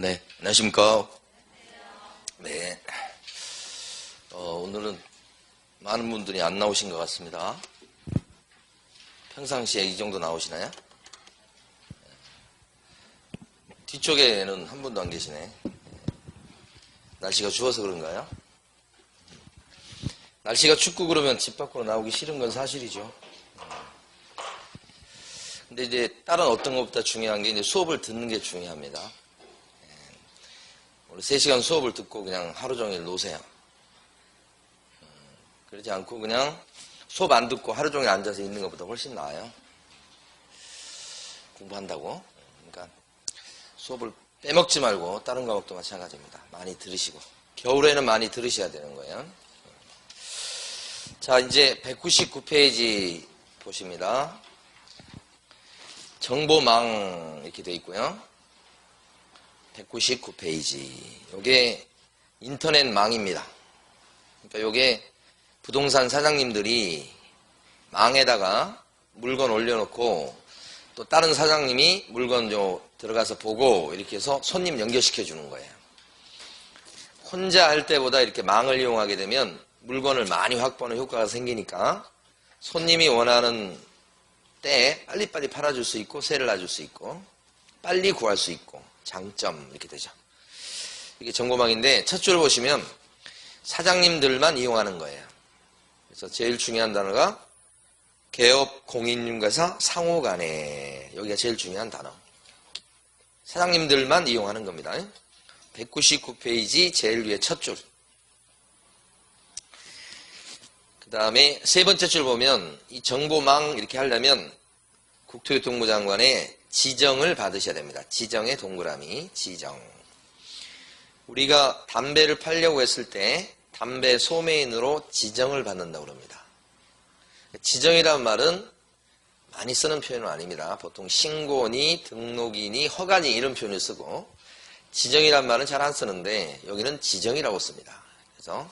네, 안녕하십니까. 네. 오늘은 많은 분들이 안 나오신 것 같습니다. 평상시에 이 정도 나오시나요? 뒤쪽에는 한 분도 안 계시네. 날씨가 추워서 그런가요? 날씨가 춥고 그러면 집 밖으로 나오기 싫은 건 사실이죠. 근데 이제 다른 어떤 것보다 중요한 게 이제 수업을 듣는 게 중요합니다. 오늘 3시간 수업을 듣고 그냥 하루 종일 노세요. 그러지 않고 그냥 수업 안 듣고 하루 종일 앉아서 있는 것보다 훨씬 나아요. 공부한다고. 그러니까 수업을 빼먹지 말고 다른 과목도 마찬가지입니다. 많이 들으시고. 겨울에는 많이 들으셔야 되는 거예요. 자, 이제 199페이지 보십니다. 정보망 이렇게 되어 있고요. 199페이지. 요게 인터넷망입니다. 그러니까 요게 부동산 사장님들이 망에다가 물건 올려놓고 또 다른 사장님이 물건 들어가서 보고 이렇게 해서 손님 연결시켜 주는 거예요. 혼자 할 때보다 이렇게 망을 이용하게 되면 물건을 많이 확보하는 효과가 생기니까 손님이 원하는 때에 빨리빨리 팔아줄 수 있고 세를 놔줄 수 있고 빨리 구할 수 있고 장점 이렇게 되죠. 이게 정보망인데 첫 줄 보시면 사장님들만 이용하는 거예요. 그래서 제일 중요한 단어가 개업 공인중개사 상호간에 여기가 제일 중요한 단어. 사장님들만 이용하는 겁니다. 199페이지 제일 위에 첫 줄. 그 다음에 세 번째 줄 보면 이 정보망 이렇게 하려면 국토교통부 장관의 지정을 받으셔야 됩니다. 지정의 동그라미, 지정. 우리가 담배를 팔려고 했을 때 담배 소매인으로 지정을 받는다고 합니다. 지정이란 말은 많이 쓰는 표현은 아닙니다. 보통 신고니, 등록이니, 허가니 이런 표현을 쓰고 지정이란 말은 잘 안 쓰는데 여기는 지정이라고 씁니다. 그래서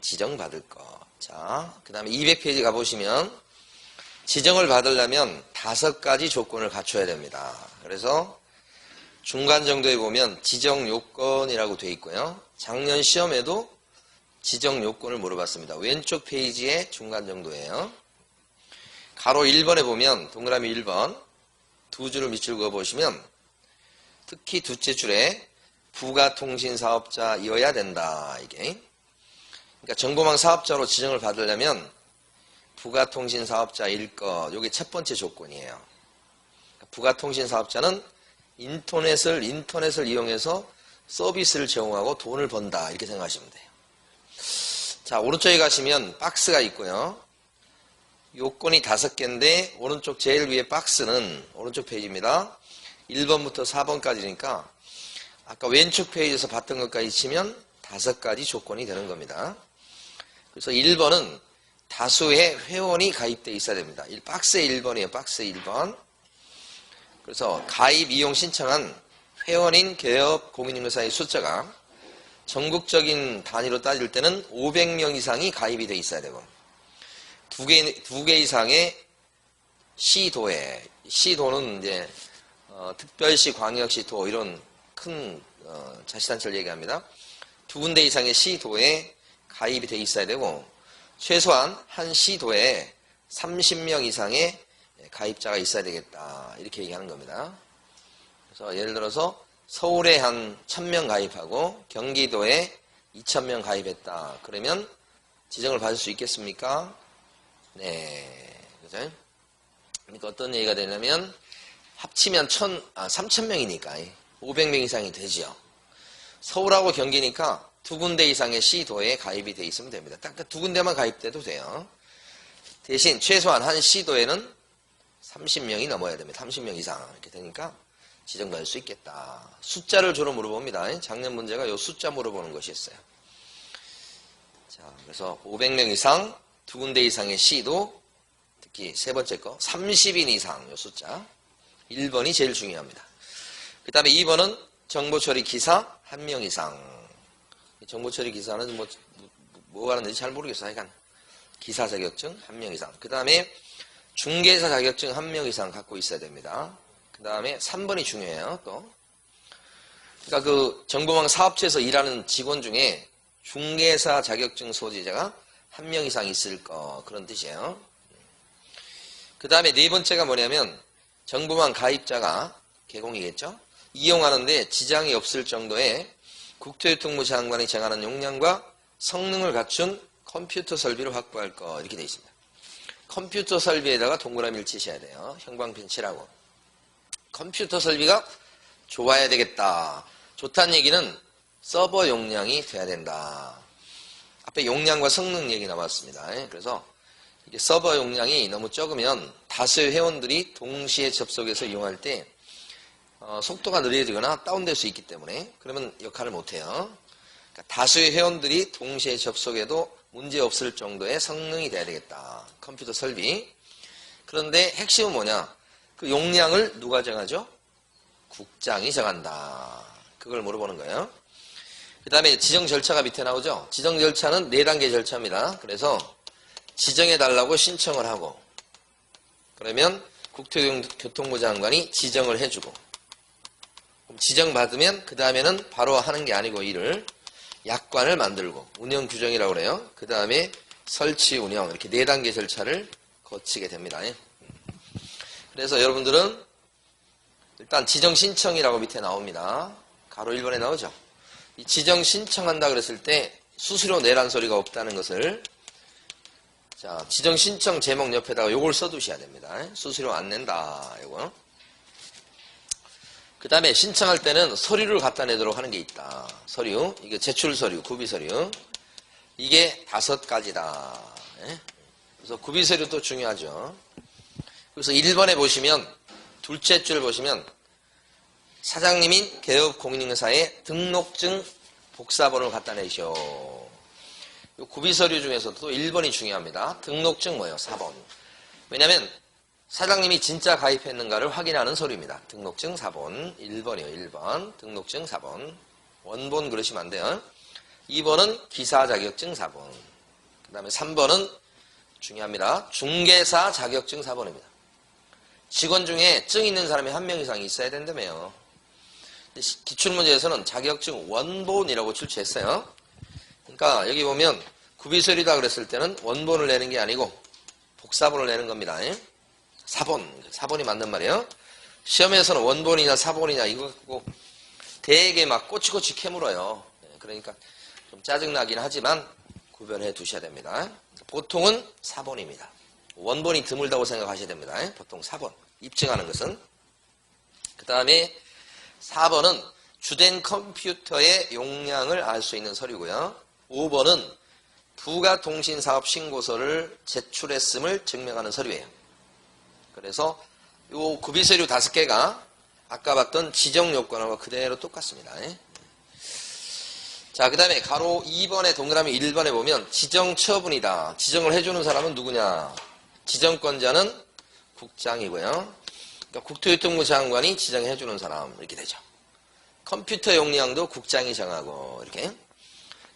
지정받을 거. 자, 그 다음에 200페이지 가보시면 지정을 받으려면 5가지 조건을 갖춰야 됩니다. 그래서 중간 정도에 보면 지정 요건이라고 되어 있고요. 작년 시험에도 지정 요건을 물어봤습니다. 왼쪽 페이지의 중간 정도예요. 가로 1번에 보면 동그라미 1번 두 줄을 밑줄 그어보시면 특히 둘째 줄에 부가통신사업자이어야 된다. 이게 그러니까 정보망 사업자로 지정을 받으려면 부가통신사업자일 것, 이게 첫 번째 조건이에요. 부가통신사업자는 인터넷을 이용해서 서비스를 제공하고 돈을 번다 이렇게 생각하시면 돼요. 자, 오른쪽에 가시면 박스가 있고요. 요건이 5개인데 오른쪽 제일 위에 박스는 오른쪽 페이지입니다. 1번부터 4번까지니까 아까 왼쪽 페이지에서 봤던 것까지 치면 5가지 조건이 되는 겁니다. 그래서 1번은 다수의 회원이 가입되어 있어야 됩니다. 박스의 1번이에요. 박스의 1번. 그래서 가입 이용 신청한 회원인 개업 공인중개사의 숫자가 전국적인 단위로 따질 때는 500명 이상이 가입이 되어 있어야 되고 두 개 이상의 시도에 시도는 이제 특별시, 광역시, 도 이런 큰 자치단체를 얘기합니다. 2군데 이상의 시도에 가입이 되어 있어야 되고 최소한 한 시도에 30명 이상의 가입자가 있어야 되겠다 이렇게 얘기하는 겁니다. 그래서 예를 들어서 서울에 한 1000명 가입하고 경기도에 2000명 가입했다. 그러면 지정을 받을 수 있겠습니까? 네. 그죠? 그러니까 어떤 얘기가 되냐면 합치면 3000명이니까 500명 이상이 되죠. 서울하고 경기니까 2군데 이상의 시도에 가입이 돼 있으면 됩니다. 딱 2군데만 가입돼도 돼요. 대신 최소한 한 시도에는 30명이 넘어야 됩니다. 30명 이상 이렇게 되니까 지정받을 수 있겠다. 숫자를 주로 물어봅니다. 작년 문제가 이 숫자 물어보는 것이었어요. 자, 그래서 500명 이상, 2군데 이상의 시도, 특히 세 번째 거 30인 이상 이 숫자. 1번이 제일 중요합니다. 그 다음에 2번은 정보처리 기사 1명 이상. 정보처리 기사는 뭐 하는지 잘 모르겠어요. 하여간 기사 자격증 1명 이상. 그 다음에 중개사 자격증 1명 이상 갖고 있어야 됩니다. 그 다음에 3번이 중요해요. 또 그러니까 그 정보망 사업체에서 일하는 직원 중에 중개사 자격증 소지자가 1명 이상 있을 거, 그런 뜻이에요. 그 다음에 네 번째가 뭐냐면 정보망 가입자가 개공이겠죠. 이용하는데 지장이 없을 정도의 국토교통부 장관이 정하는 용량과 성능을 갖춘 컴퓨터 설비를 확보할 거, 이렇게 되어 있습니다. 컴퓨터 설비에다가 동그라미를 치셔야 돼요. 형광펜 칠하고. 컴퓨터 설비가 좋아야 되겠다. 좋다는 얘기는 서버 용량이 돼야 된다. 앞에 용량과 성능 얘기 나왔습니다. 그래서 이게 서버 용량이 너무 적으면 다수의 회원들이 동시에 접속해서 이용할 때 속도가 느려지거나 다운될 수 있기 때문에 그러면 역할을 못해요. 그러니까 다수의 회원들이 동시에 접속해도 문제없을 정도의 성능이 돼야 되겠다. 컴퓨터 설비. 그런데 핵심은 뭐냐? 그 용량을 누가 정하죠? 국장이 정한다. 그걸 물어보는 거예요. 그 다음에 지정 절차가 밑에 나오죠. 지정 절차는 4단계 절차입니다. 그래서 지정해달라고 신청을 하고, 그러면 국토교통부 장관이 지정을 해주고, 지정받으면 그 다음에는 바로 하는 게 아니고 일을 약관을 만들고 운영 규정이라고 그래요. 그 다음에 설치 운영, 이렇게 4단계 절차를 거치게 됩니다. 그래서 여러분들은 일단 지정 신청이라고 밑에 나옵니다. 가로 1번에 나오죠. 이 지정 신청한다 그랬을 때 수수료 내란 소리가 없다는 것을, 자, 지정 신청 제목 옆에다가 요걸 써두셔야 됩니다. 수수료 안 낸다, 요거. 그 다음에 신청할 때는 서류를 갖다 내도록 하는 게 있다. 서류, 이게 제출 서류, 구비 서류. 이게 5가지다. 그래서 구비 서류도 중요하죠. 그래서 1번에 보시면, 둘째 줄 보시면, 사장님인 개업공인인사에 등록증 복사본을 갖다 내시오. 요 구비서류 중에서도 또 1번이 중요합니다. 등록증 뭐예요? 4번. 왜냐면 사장님이 진짜 가입했는가를 확인하는 서류입니다. 등록증 4번. 1번이요. 1번. 등록증 4번. 원본 그러시면 안 돼요. 2번은 기사 자격증 4번. 그 다음에 3번은 중요합니다. 중개사 자격증 4번입니다. 직원 중에 증 있는 사람이 1명 이상 있어야 된다며요. 기출문제에서는 자격증 원본이라고 출제했어요. 그러니까 여기 보면 구비서류다 그랬을 때는 원본을 내는 게 아니고 복사본을 내는 겁니다. 4번이 맞는 말이에요. 시험에서는 원본이냐 4본이냐 이거 갖고 되게 막 꼬치꼬치 캐물어요. 그러니까 좀 짜증나긴 하지만 구별해 두셔야 됩니다. 보통은 4번입니다. 원본이 드물다고 생각하셔야 됩니다. 보통 4번. 입증하는 것은. 그 다음에 4번은 주된 컴퓨터의 용량을 알 수 있는 서류고요. 5번은 부가통신사업 신고서를 제출했음을 증명하는 서류예요. 그래서 이 구비서류 5개가 아까 봤던 지정요건하고 그대로 똑같습니다. 자, 그 다음에 가로 2번에 동그라미 1번에 보면 지정처분이다. 지정을 해주는 사람은 누구냐? 지정권자는 국장이고요. 그러니까 국토교통부 장관이 지정해주는 사람, 이렇게 되죠. 컴퓨터 용량도 국장이 정하고, 이렇게.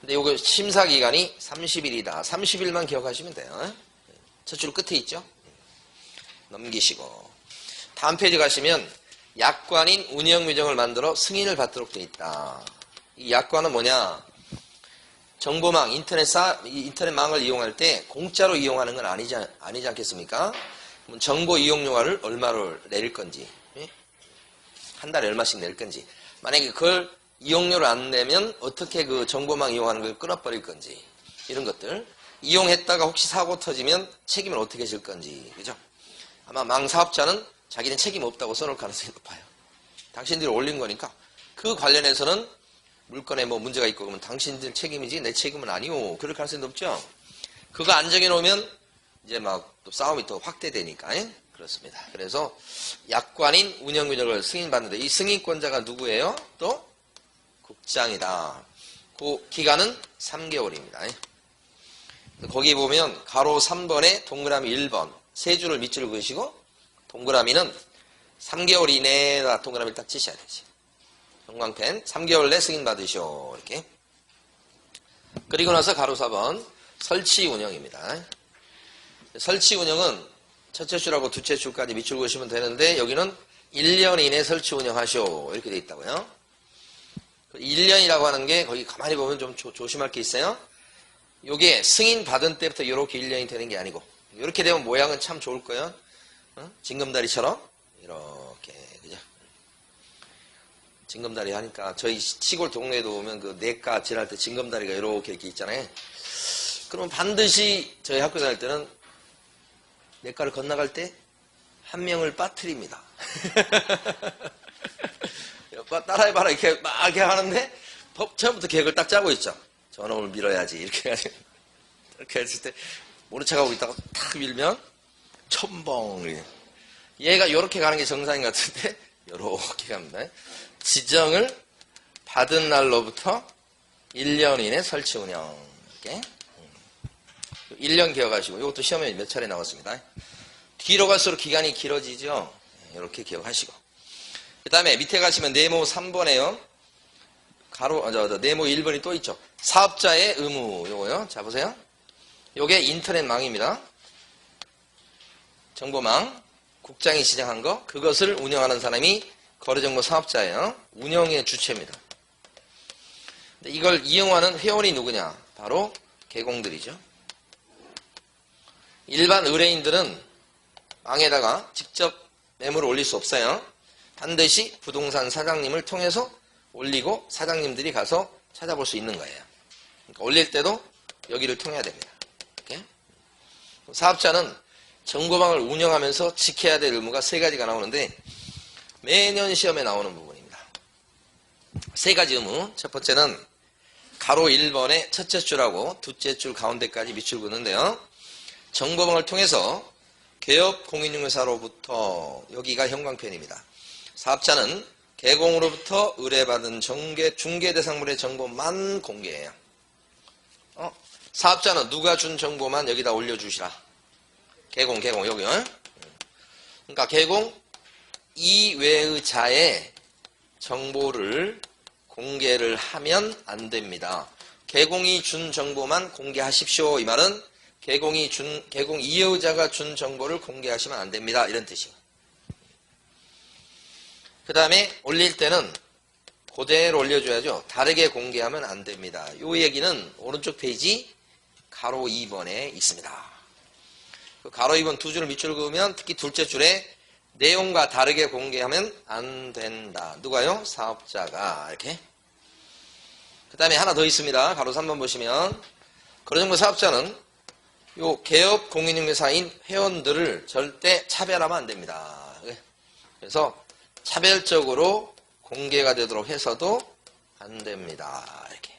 근데 요거 심사기간이 30일이다. 30일만 기억하시면 돼요. 첫 줄 끝에 있죠? 넘기시고. 다음 페이지 가시면 약관인 운영규정을 만들어 승인을 받도록 되어 있다. 이 약관은 뭐냐? 정보망, 인터넷망을 이용할 때 공짜로 이용하는 건 아니지 않겠습니까? 정보 이용료를 얼마로 내릴 건지, 한 달에 얼마씩 낼 건지, 만약에 그걸 이용료를 안 내면 어떻게 그 정보망 이용하는 걸 끊어버릴 건지, 이런 것들. 이용했다가 혹시 사고 터지면 책임을 어떻게 질 건지, 그죠? 아마 망사업자는 자기는 책임 없다고 써놓을 가능성이 높아요. 당신들이 올린 거니까. 그 관련해서는 물건에 뭐 문제가 있고 그러면 당신들 책임이지 내 책임은 아니오. 그럴 가능성이 높죠? 그거 안 정해놓으면 이제 막 또 싸움이 더 확대되니까. 그렇습니다. 그래서 약관인 운영규정을 승인받는데 이 승인권자가 누구예요? 또 국장이다. 그 기간은 3개월입니다. 거기 보면 가로 3번에 동그라미 1번 세 줄을 밑줄을 그으시고 동그라미는 3개월 이내에다 동그라미를 딱 치셔야 되지. 형광펜 3개월 내 승인받으시오. 이렇게. 그리고 나서 가로 4번 설치 운영입니다. 설치 운영은 첫째 줄하고 둘째 줄까지 밑줄 그으시면 되는데 여기는 1년 이내 설치 운영하시오. 이렇게 돼 있다고요. 1년이라고 하는 게 거기 가만히 보면 좀 조심할 게 있어요. 요게 승인 받은 때부터 이렇게 1년이 되는 게 아니고 이렇게 되면 모양은 참 좋을 거예요. 징검다리처럼 이렇게 그죠? 징검다리 하니까 저희 시골 동네에도 오면 그 내과 지날 때 징검다리가 이렇게 있잖아요. 그러면 반드시 저희 학교 다닐 때는 내과를 건너갈 때 한 명을 빠뜨립니다. 따라해봐라 이렇게 막 이렇게 하는데 처음부터 계획을 딱 짜고 있죠. 저놈을 밀어야지 이렇게 해가지고 이렇게 했을 때 모른 척하고 있다가 탁 밀면 첨벙. 얘가 이렇게 가는 게 정상인 것 같은데 이렇게 갑니다. 지정을 받은 날로부터 1년 이내 설치 운영. 이렇게 1년 기억하시고 이것도 시험에 몇 차례 나왔습니다. 뒤로 갈수록 기간이 길어지죠. 이렇게 기억하시고 그 다음에 밑에 가시면 네모 3번에요. 네모 1번이 또 있죠. 사업자의 의무 요거요. 자 보세요. 요게 인터넷망입니다. 정보망 국장이 지정한 거 그것을 운영하는 사람이 거래정보 사업자예요. 운영의 주체입니다. 근데 이걸 이용하는 회원이 누구냐? 바로 개공들이죠. 일반 의뢰인들은 망에다가 직접 매물을 올릴 수 없어요. 반드시 부동산 사장님을 통해서 올리고 사장님들이 가서 찾아볼 수 있는 거예요. 그러니까 올릴 때도 여기를 통해야 됩니다. 이렇게. 사업자는 정보망을 운영하면서 지켜야 될 의무가 세 가지가 나오는데 매년 시험에 나오는 부분입니다. 세 가지 의무. 첫 번째는 가로 1번의 첫째 줄하고 둘째 줄 가운데까지 밑줄 긋는데요. 정보망을 통해서 개업 공인중개사로부터 여기가 형광펜입니다. 사업자는 개공으로부터 의뢰받은 중개 대상물의 정보만 공개해요. 사업자는 누가 준 정보만 여기다 올려주시라. 개공 여기요. 그러니까 개공 이외의 자의 정보를 공개를 하면 안 됩니다. 개공이 준 정보만 공개하십시오. 이 말은 개공 이외의 자가 준 정보를 공개하시면 안 됩니다. 이런 뜻이에요. 그 다음에 올릴 때는 그대로 올려줘야죠. 다르게 공개하면 안 됩니다. 이 얘기는 오른쪽 페이지 가로 2번에 있습니다. 그 가로 2번 두 줄을 밑줄 그으면 특히 둘째 줄에 내용과 다르게 공개하면 안 된다. 누가요? 사업자가. 이렇게. 그 다음에 하나 더 있습니다. 가로 3번 보시면 거래정보 사업자는 요 개업 공인중개사인 회원들을 절대 차별하면 안 됩니다. 그래서 차별적으로 공개가 되도록 해서도 안 됩니다. 이렇게.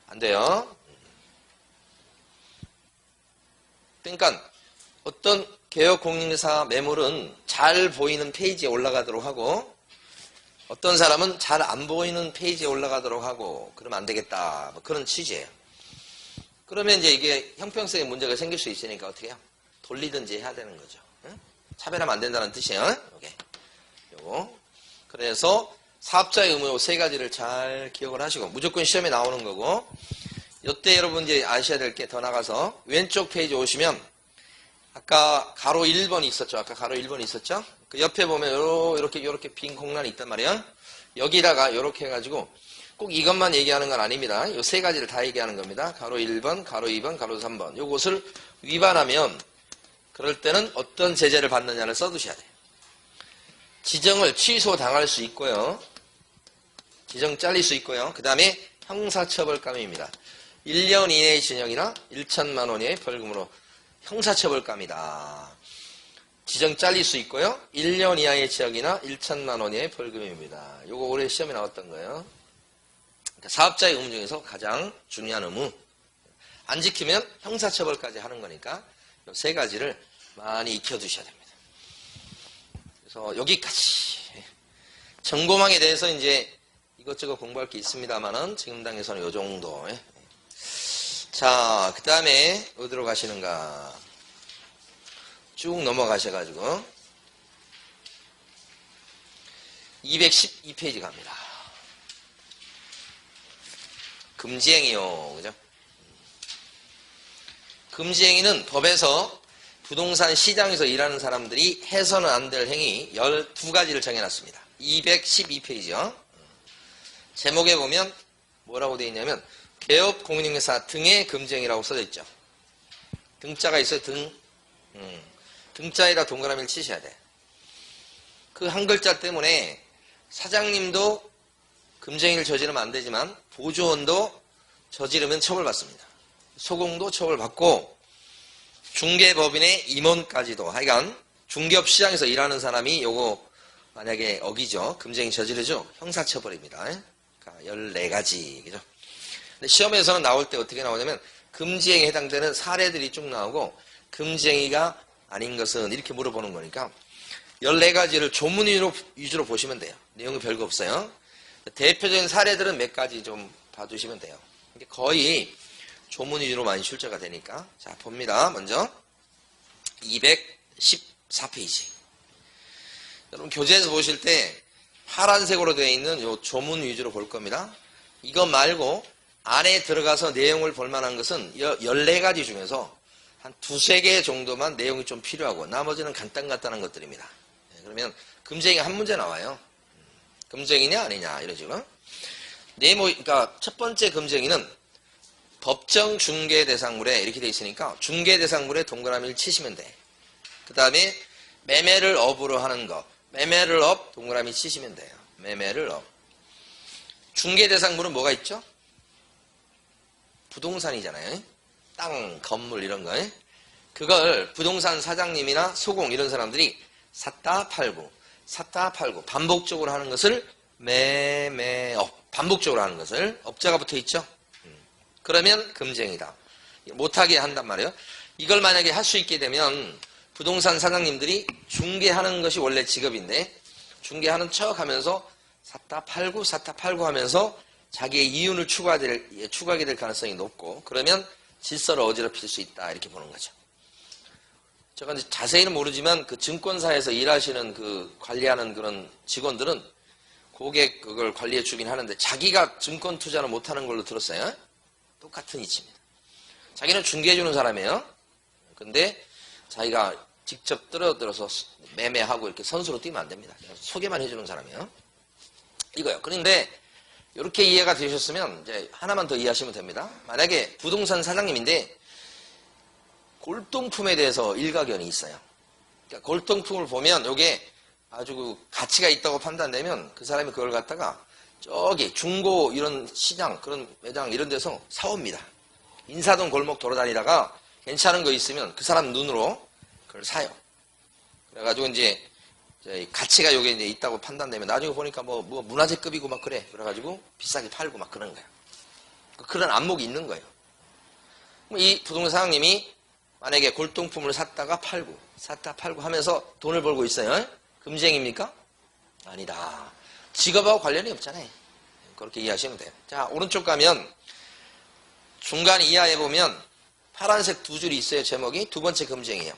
안 돼요. 그러니까 어떤 개업 공인중개사 매물은 잘 보이는 페이지에 올라가도록 하고 어떤 사람은 잘 안 보이는 페이지에 올라가도록 하고 그러면 안 되겠다. 뭐 그런 취지예요. 그러면 이제 이게 형평성에 문제가 생길 수 있으니까 어떻게 해요? 돌리든지 해야 되는 거죠. 응? 차별하면 안 된다는 뜻이에요. 요거. 그래서 사업자의 의무 세 가지를 잘 기억을 하시고 무조건 시험에 나오는 거고 이때 여러분 이제 아셔야 될 게 더 나가서 왼쪽 페이지 오시면 아까 가로 1번이 있었죠. 아까 가로 1번이 있었죠. 그 옆에 보면 이렇게 빈 공간이 있단 말이에요. 여기다가 이렇게 해가지고 꼭 이것만 얘기하는 건 아닙니다. 이 세 가지를 다 얘기하는 겁니다. 가로 1번, 가로 2번, 가로 3번. 요것을 위반하면 그럴 때는 어떤 제재를 받느냐를 써두셔야 돼요. 지정을 취소당할 수 있고요. 지정 잘릴 수 있고요. 그 다음에 형사처벌감입니다. 1년 이내의 징역이나 1천만 원 이하의 벌금으로 형사처벌감이다. 지정 잘릴 수 있고요. 1년 이하의 징역이나 1천만 원 이하의 벌금입니다. 요거 올해 시험에 나왔던 거예요. 사업자의 의무 중에서 가장 중요한 의무. 안 지키면 형사처벌까지 하는 거니까 이 세 가지를 많이 익혀두셔야 됩니다. 그래서 여기까지. 정보망에 대해서 이제 이것저것 공부할 게 있습니다만은 지금 당에서는 이 정도. 자, 그 다음에 어디로 가시는가? 쭉 넘어가셔가지고 212페이지 갑니다. 금지행위요. 그죠? 금지행위는 법에서 부동산 시장에서 일하는 사람들이 해서는 안 될 행위 12가지를 정해놨습니다. 212페이지요. 제목에 보면 뭐라고 되어 있냐면 개업 공인중개사 등의 금쟁이라고 써져 있죠. 등자가 있어요. 등자에다 동그라미를 치셔야 돼. 그 한 글자 때문에 사장님도 금쟁이를 저지르면 안 되지만 보조원도 저지르면 처벌받습니다. 소공도 처벌받고 중개법인의 임원까지도, 하여간 중개업 시장에서 일하는 사람이 요거 만약에 어기죠. 금쟁이 저지르죠. 형사처벌입니다. 그러니까 14가지. 그죠? 근데 시험에서는 나올 때 어떻게 나오냐면 금지행위에 해당되는 사례들이 쭉 나오고 금지행위가 아닌 것은 이렇게 물어보는 거니까 14가지를 조문 위주로 보시면 돼요. 내용이 별거 없어요. 대표적인 사례들은 몇 가지 좀 봐두시면 돼요. 이게 거의 조문 위주로 많이 출제가 되니까. 자, 봅니다. 먼저 214페이지. 여러분 교재에서 보실 때 파란색으로 되어 있는 요 조문 위주로 볼 겁니다. 이거 말고 안에 들어가서 내용을 볼 만한 것은 14가지 중에서 한 2-3개 정도만 내용이 좀 필요하고 나머지는 간단한 것들입니다. 그러면 금쟁이 한 문제 나와요. 금쟁이냐 아니냐 이런 식으로. 그러니까 첫 번째 금쟁이는 법정 중개 대상물에 이렇게 돼 있으니까 중개 대상물에 동그라미를 치시면 돼. 그 다음에 매매를 업으로 하는 거. 매매를 업 동그라미 치시면 돼요. 매매를 업. 중개 대상물은 뭐가 있죠? 부동산이잖아요. 땅, 건물 이런 거. 그걸 부동산 사장님이나 소공 이런 사람들이 샀다 팔고 샀다 팔고 반복적으로 하는 것을 매매업. 반복적으로 하는 것을 업자가 붙어 있죠. 그러면 금쟁이다. 못하게 한단 말이에요. 이걸 만약에 할 수 있게 되면 부동산 사장님들이 중개하는 것이 원래 직업인데 중개하는 척 하면서 샀다 팔고 하면서 자기의 이윤을 추구하게 될 가능성이 높고 그러면 질서를 어지럽힐 수 있다 이렇게 보는 거죠. 제가 이제 자세히는 모르지만 그 증권사에서 일하시는 그 관리하는 그런 직원들은 고객 그걸 관리해 주긴 하는데 자기가 증권 투자를 못하는 걸로 들었어요. 똑같은 이치입니다. 자기는 중개해 주는 사람이에요. 근데 자기가 직접 들어서 매매하고 이렇게 선수로 뛰면 안 됩니다. 소개만 해주는 사람이에요. 이거요. 그런데 이렇게 이해가 되셨으면 이제 하나만 더 이해하시면 됩니다. 만약에 부동산 사장님인데 골동품에 대해서 일가견이 있어요. 그러니까 골동품을 보면 이게 아주 가치가 있다고 판단되면 그 사람이 그걸 갖다가 저기 중고 이런 시장 그런 매장 이런 데서 사옵니다. 인사동 골목 돌아다니다가 괜찮은 거 있으면 그 사람 눈으로 그걸 사요. 그래가지고 이제 가치가 요게 이제 있다고 판단되면 나중에 보니까 뭐 문화재급이고 막 그래. 그래가지고 비싸게 팔고 막 그런 거예요. 그런 안목이 있는 거예요. 이 부동산 사장님이 만약에 골동품을 샀다 팔고 하면서 돈을 벌고 있어요. 금쟁입니까? 아니다. 직업하고 관련이 없잖아요. 그렇게 이해하시면 돼요. 자, 오른쪽 가면 중간 이하에 보면 파란색 2줄이 있어요. 제목이 두 번째 금쟁이에요.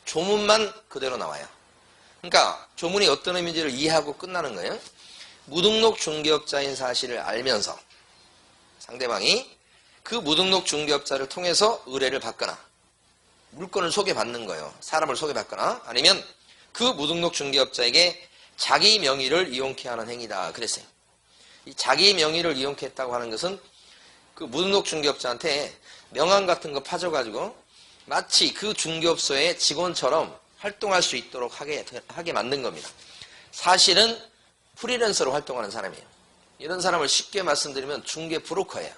조문만 그대로 나와요. 그러니까 조문이 어떤 의미인지를 이해하고 끝나는 거예요. 무등록 중개업자인 사실을 알면서 상대방이 그 무등록 중개업자를 통해서 의뢰를 받거나 물건을 소개받는 거예요. 사람을 소개받거나 아니면 그 무등록 중개업자에게 자기 명의를 이용케 하는 행위다. 그랬어요. 이 자기 명의를 이용케 했다고 하는 것은 그 무등록 중개업자한테 명함 같은 거 파줘가지고 마치 그 중개업소의 직원처럼 활동할 수 있도록 하게 만든 겁니다. 사실은 프리랜서로 활동하는 사람이에요. 이런 사람을 쉽게 말씀드리면 중개 브로커예요.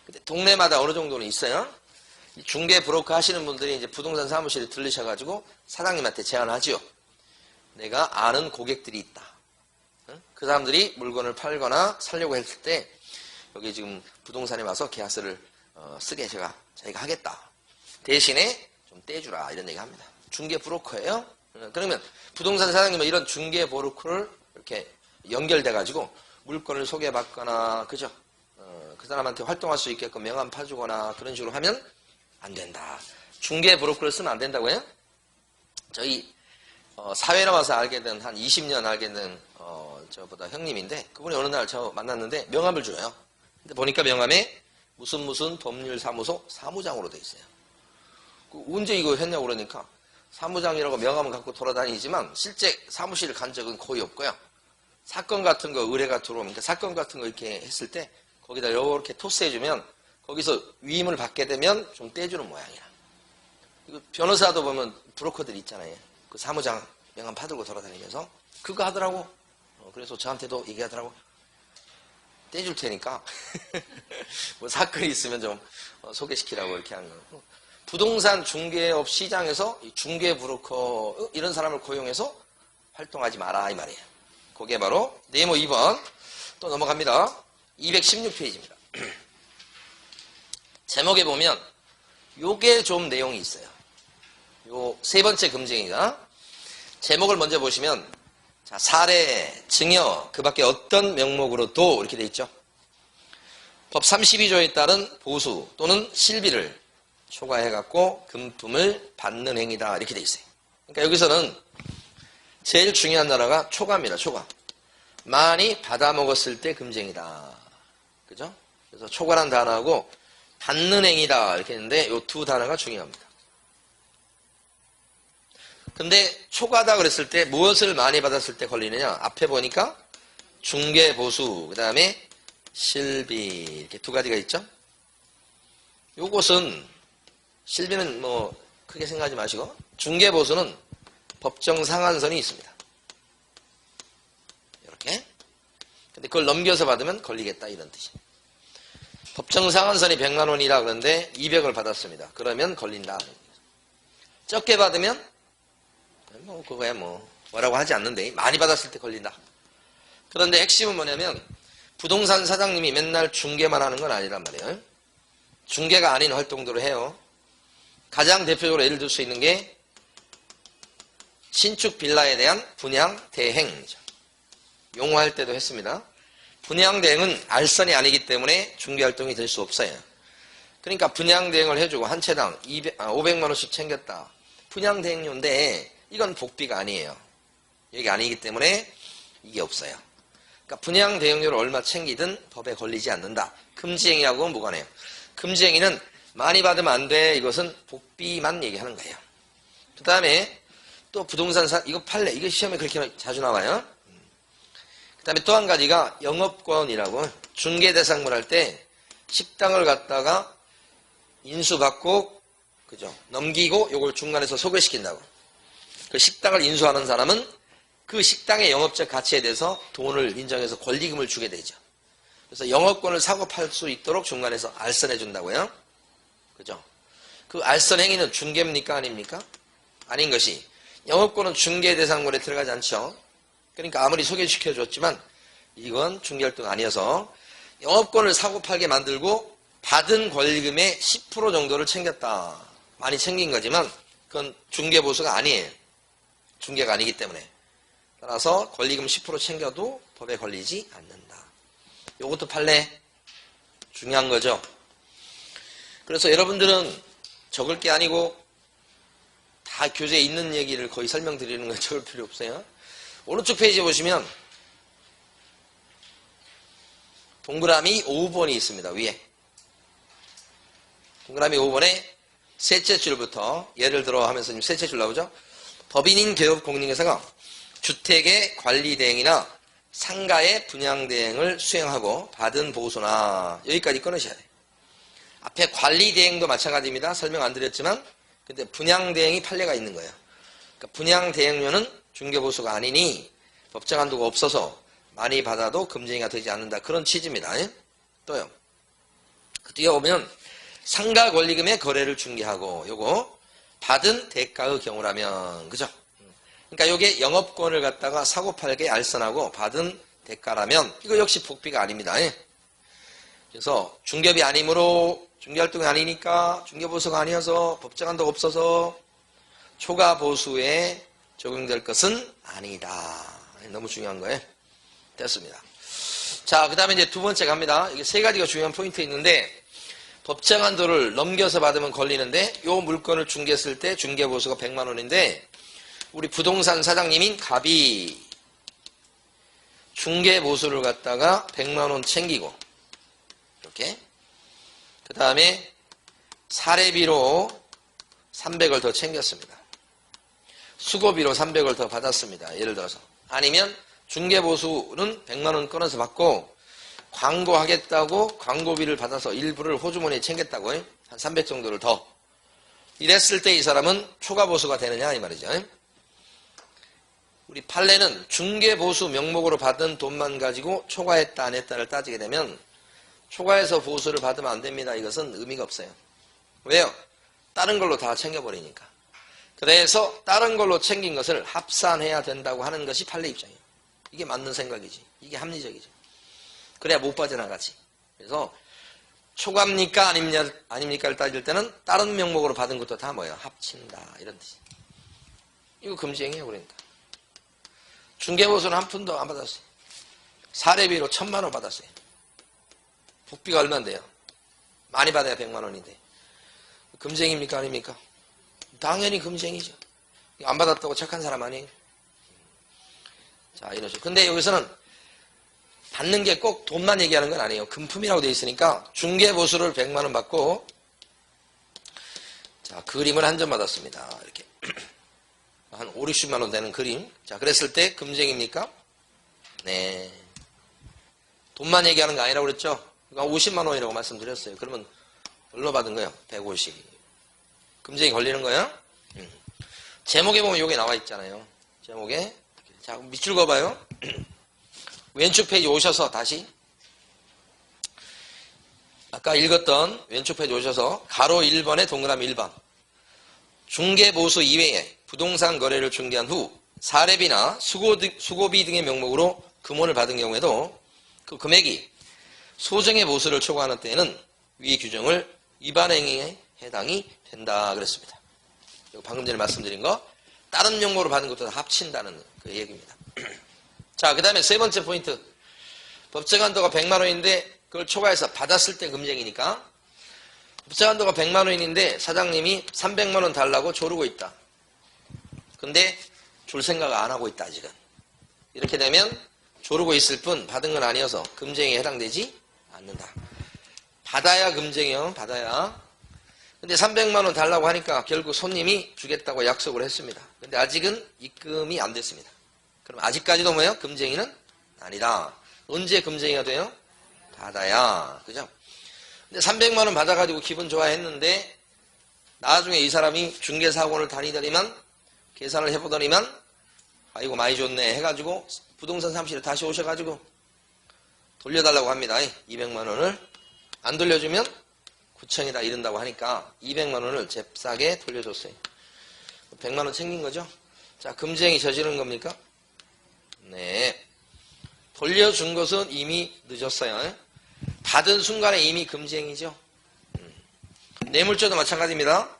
근데 동네마다 어느 정도는 있어요. 이 중개 브로커 하시는 분들이 이제 부동산 사무실에 들르셔가지고 사장님한테 제안하지요. 내가 아는 고객들이 있다. 그 사람들이 물건을 팔거나 살려고 했을 때 여기 지금 부동산에 와서 계약서를 쓰게 저희가 하겠다. 대신에 좀 떼주라 이런 얘기 합니다. 중개 브로커예요. 그러면 부동산 사장님은 이런 중개 브로커를 이렇게 연결돼가지고 물건을 소개받거나 그죠? 그 사람한테 활동할 수 있게끔 명함 파주거나 그런 식으로 하면 안 된다. 중개 브로커를 쓰면 안 된다고요? 저희 사회 나와서 알게 된 한 20년 알게 된 저보다 형님인데 그분이 어느 날 저 만났는데 명함을 줘요. 근데 보니까 명함에 무슨 법률사무소 사무장으로 돼 있어요. 언제 이거 했냐고 그러니까 사무장이라고 명함을 갖고 돌아다니지만 실제 사무실을 간 적은 거의 없고요. 사건 같은 거 의뢰가 들어오면, 그러니까 사건 같은 거 이렇게 했을 때 거기다 이렇게 토스해주면 거기서 위임을 받게 되면 좀 떼주는 모양이야. 이거 변호사도 보면 브로커들 있잖아요. 그 사무장 명함 파들고 돌아다니면서 그거 하더라고. 그래서 저한테도 얘기하더라고. 떼줄 테니까 뭐 사건이 있으면 좀 소개시키라고 이렇게 하는 거. 부동산 중개업 시장에서 중개 브로커 이런 사람을 고용해서 활동하지 마라 이 말이에요. 그게 바로 네모 2번. 또 넘어갑니다. 216페이지입니다. 제목에 보면 요게 좀 내용이 있어요. 요 세 번째 금쟁이가 제목을 먼저 보시면 자, 사례, 증여, 그 밖에 어떤 명목으로도 이렇게 돼 있죠. 법 32조에 따른 보수 또는 실비를 초과해갖고 금품을 받는 행위다 이렇게 돼 있어요. 그러니까 여기서는 제일 중요한 단어가 초과입니다. 초과. 많이 받아먹었을 때 금쟁이다. 그죠? 그래서 초과란 단어하고 받는 행위다 이렇게 했는데 이 두 단어가 중요합니다. 근데 초과다 그랬을 때 무엇을 많이 받았을 때 걸리느냐? 앞에 보니까 중개 보수, 그 다음에 실비 이렇게 두 가지가 있죠. 요것은 실비는 뭐 크게 생각하지 마시고 중개 보수는 법정 상한선이 있습니다. 이렇게. 근데 그걸 넘겨서 받으면 걸리겠다 이런 뜻이에요. 법정 상한선이 100만 원이라 그러는데 200을 받았습니다. 그러면 걸린다. 적게 받으면 뭐 그거야 뭐라고 하지 않는데 많이 받았을 때 걸린다. 그런데 핵심은 뭐냐면 부동산 사장님이 맨날 중개만 하는 건 아니란 말이에요. 중개가 아닌 활동들을 해요. 가장 대표적으로 예를 들 수 있는 게 신축 빌라에 대한 분양 대행이죠. 용어할 때도 했습니다. 분양 대행은 알선이 아니기 때문에 중개 활동이 될 수 없어요. 그러니까 분양 대행을 해주고 한 채당 500만 원씩 챙겼다. 분양 대행료인데 이건 복비가 아니에요. 이게 아니기 때문에 이게 없어요. 그러니까 분양 대행료를 얼마 챙기든 법에 걸리지 않는다. 금지행위하고는 무관해요. 금지행위는 많이 받으면 안 돼. 이것은 복비만 얘기하는 거예요. 그 다음에 또 부동산사 이거 판례 이거 시험에 그렇게 자주 나와요. 그 다음에 또 한 가지가 영업권이라고 중개 대상물 할 때 식당을 갖다가 인수받고 그죠 넘기고 요걸 중간에서 소개시킨다고. 그 식당을 인수하는 사람은 그 식당의 영업적 가치에 대해서 돈을 인정해서 권리금을 주게 되죠. 그래서 영업권을 사고 팔 수 있도록 중간에서 알선해 준다고요. 그죠? 그 알선 행위는 중개입니까? 아닙니까? 아닌 것이 영업권은 중개 대상물에 들어가지 않죠. 그러니까 아무리 소개시켜 줬지만 이건 중개활동 아니어서 영업권을 사고 팔게 만들고 받은 권리금의 10% 정도를 챙겼다. 많이 챙긴 거지만 그건 중개보수가 아니에요. 중개가 아니기 때문에. 따라서 권리금 10% 챙겨도 법에 걸리지 않는다. 이것도 판례 중요한 거죠. 그래서 여러분들은 적을 게 아니고 다 교재에 있는 얘기를 거의 설명드리는 거 적을 필요 없어요. 오른쪽 페이지에 보시면 동그라미 5번이 있습니다. 위에. 동그라미 5번에 셋째 줄부터 예를 들어 하면서 지금 셋째 줄 나오죠. 법인인 개업 공인회사가 주택의 관리 대행이나 상가의 분양 대행을 수행하고 받은 보수나 여기까지 끊으셔야 돼요. 앞에 관리 대행도 마찬가지입니다. 설명 안 드렸지만 근데 분양 대행이 판례가 있는 거예요. 그러니까 분양 대행료는 중개보수가 아니니 법정 한도가 없어서 많이 받아도 금쟁이가 되지 않는다. 그런 취지입니다. 또요. 그 뒤에 오면 상가 권리금의 거래를 중개하고 요거 받은 대가의 경우라면 그죠? 그러니까 요게 영업권을 갖다가 사고 팔게 알선하고 받은 대가라면 이거 역시 복비가 아닙니다. 그래서 중개업이 아니므로 중개활동이 아니니까 중개보수가 아니어서 법정 한도가 없어서 초과보수에 적용될 것은 아니다. 너무 중요한 거예요. 됐습니다. 자, 그 다음에 이제 두 번째 갑니다. 이게 세 가지가 중요한 포인트 있는데 법정 한도를 넘겨서 받으면 걸리는데 요 물건을 중개했을 때 중개보수가 100만 원인데 우리 부동산 사장님인 갑이 중개보수를 갖다가 100만 원 챙기고 이렇게 그 다음에 사례비로 300을 더 챙겼습니다. 수고비로 300을 더 받았습니다. 예를 들어서. 아니면 중개보수는 100만원 끊어서 받고 광고하겠다고 광고비를 받아서 일부를 호주머니에 챙겼다고 한 300 정도를 더. 이랬을 때 이 사람은 초과보수가 되느냐 이 말이죠. 우리 판례는 중개보수 명목으로 받은 돈만 가지고 초과했다 안 했다를 따지게 되면 초과해서 보수를 받으면 안 됩니다. 이것은 의미가 없어요. 왜요? 다른 걸로 다 챙겨버리니까. 그래서 다른 걸로 챙긴 것을 합산해야 된다고 하는 것이 판례 입장이에요. 이게 맞는 생각이지. 이게 합리적이죠. 그래야 못 빠져나가지. 그래서 초과입니까 아닙니까를 따질 때는 다른 명목으로 받은 것도 다 뭐예요? 합친다 이런 뜻이. 이거 금지행위예요. 그러니까 중개보수는 한 푼도 안 받았어요. 사례비로 1000만 원 받았어요. 복비가 얼마인데요? 많이 받아야 100만 원인데 금지행위입니까 아닙니까? 당연히 금지행위죠. 안 받았다고 착한 사람 아니에요. 자, 이러죠. 근데 여기서는 받는 게 꼭 돈만 얘기하는 건 아니에요. 금품이라고 되어 있으니까 중개보수를 100만 원 받고 자, 그림을 한 점 받았습니다. 이렇게 한 5, 60만 원 되는 그림. 자, 그랬을 때 금지행위입니까? 네. 돈만 얘기하는 거 아니라고 그랬죠? 그러니까 50만 원이라고 말씀드렸어요. 그러면 얼마 받은 거예요? 150. 금지행위 걸리는 거예요? 제목에 보면 이게 나와 있잖아요. 제목에. 자, 밑줄 그어봐요. 왼쪽 페이지 오셔서 다시 아까 읽었던 왼쪽 페이지 오셔서 가로 1번에 동그라미 1번 중개보수 이외에 부동산 거래를 중개한 후 사례비나 수고비 등의 명목으로 금원을 받은 경우에도 그 금액이 소정의 보수를 초과하는 때에는 위 규정을 위반 행위에 해당이 된다 그랬습니다. 방금 전에 말씀드린 거 다른 명목으로 받은 것도 다 합친다는 그 얘기입니다. 자, 그 다음에 세 번째 포인트. 법정 한도가 100만 원인데 그걸 초과해서 받았을 때 금지행위니까 법정 한도가 100만 원인데 사장님이 300만 원 달라고 조르고 있다. 근데 줄 생각 안 하고 있다 아직은. 이렇게 되면 조르고 있을 뿐 받은 건 아니어서 금지행위에 해당되지 않는다. 받아야 금지행위요. 받아야. 근데 300만 원 달라고 하니까 결국 손님이 주겠다고 약속을 했습니다. 근데 아직은 입금이 안 됐습니다. 그럼 아직까지도 뭐예요? 금지행위는 아니다. 언제 금지행위가 돼요? 받아야. 그죠? 근데 300만 원 받아가지고 기분 좋아했는데 나중에 이 사람이 중개사학원을 다니더니만 계산을 해보더니만 아이고 많이 줬네 해가지고 부동산 사무실에 다시 오셔가지고 돌려달라고 합니다. 200만 원을 안 돌려주면 구청이다 이른다고 하니까 200만 원을 잽싸게 돌려줬어요. 100만 원 챙긴 거죠? 자, 금지행위 저지른 겁니까? 네. 돌려준 것은 이미 늦었어요. 받은 순간에 이미 금지행위죠. 뇌물죄도 마찬가지입니다.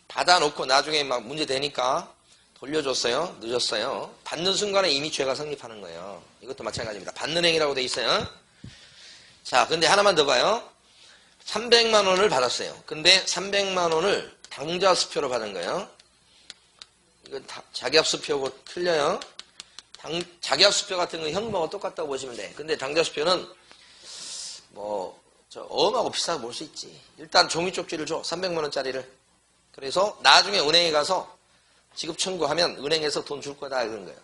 받아놓고 나중에 막 문제 되니까 돌려줬어요. 늦었어요. 받는 순간에 이미 죄가 성립하는 거예요. 이것도 마찬가지입니다. 받는 행위라고 돼 있어요. 자, 근데 하나만 더 봐요. 300만 원을 받았어요. 근데 300만 원을 당좌수표로 받은 거예요. 이건 자기합수표하고 틀려요. 자기합수표 같은 건 현금하고 똑같다고 보시면 돼. 근데 당좌수표는 어음하고 비슷하게 볼 수 있지. 일단 종이 쪽지를 줘. 300만 원짜리를. 그래서 나중에 은행에 가서 지급 청구하면 은행에서 돈 줄 거다 이런 거예요.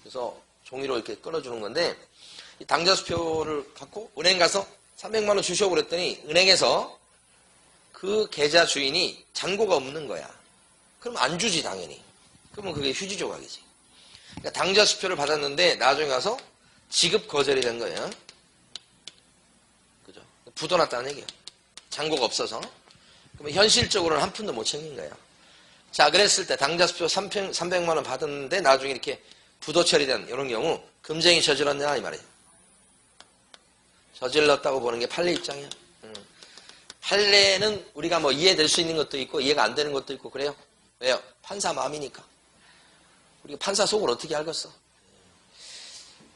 그래서 종이로 이렇게 끊어주는 건데 이 당좌수표를 갖고 은행 가서 300만 원 주시오 그랬더니 은행에서 그 계좌 주인이 잔고가 없는 거야. 그럼 안 주지 당연히. 그러면 그게 휴지 조각이지. 그러니까 당좌수표를 받았는데 나중에 가서 지급 거절이 된 거예요. 그죠? 부도났다는 얘기예요. 잔고가 없어서. 그러면 현실적으로는 한 푼도 못 챙긴 거예요. 자, 그랬을 때 당좌수표 300만 원 받았는데 나중에 이렇게 부도 처리된 이런 경우 금지행위 저질렀냐 이 말이에요. 저질렀다고 보는 게 판례 입장이야. 판례는 우리가 이해될 수 있는 것도 있고 이해가 안 되는 것도 있고 그래요. 왜요? 판사 마음이니까. 우리가 판사 속을 어떻게 알겠어?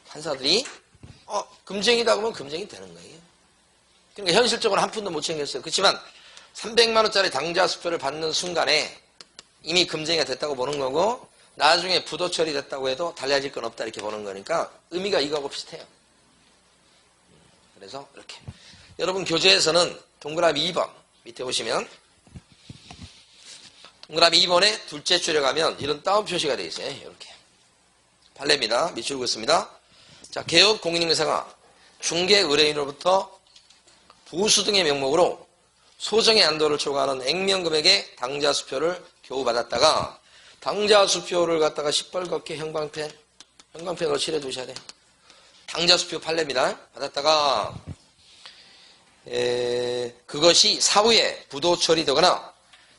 판사들이 금지행위다 그러면 금지행위 되는 거예요. 그러니까 현실적으로 한 푼도 못 챙겼어요. 그렇지만 300만 원짜리 당좌수표를 받는 순간에 이미 금지행위가 됐다고 보는 거고 나중에 부도 처리됐다고 해도 달라질 건 없다 이렇게 보는 거니까 의미가 이거하고 비슷해요. 그래서 이렇게 여러분 교재에서는 동그라미 2번 밑에 보시면 동그라미 2번에 둘째 줄에 가면 이런 다운 표시가 되어 있어요. 이렇게 판례입니다. 밑줄 긋습니다. 자, 개업 공인인증서가 중개 의뢰인으로부터 보수 등의 명목으로 소정의 안도를 초과하는 액면금액의 당좌수표를 교부받았다가 당좌수표를 갖다가 시뻘겋게 형광펜으로 칠해 두셔야 돼요. 당좌수표 판례입니다. 받았다가 그것이 사후에 부도 처리되거나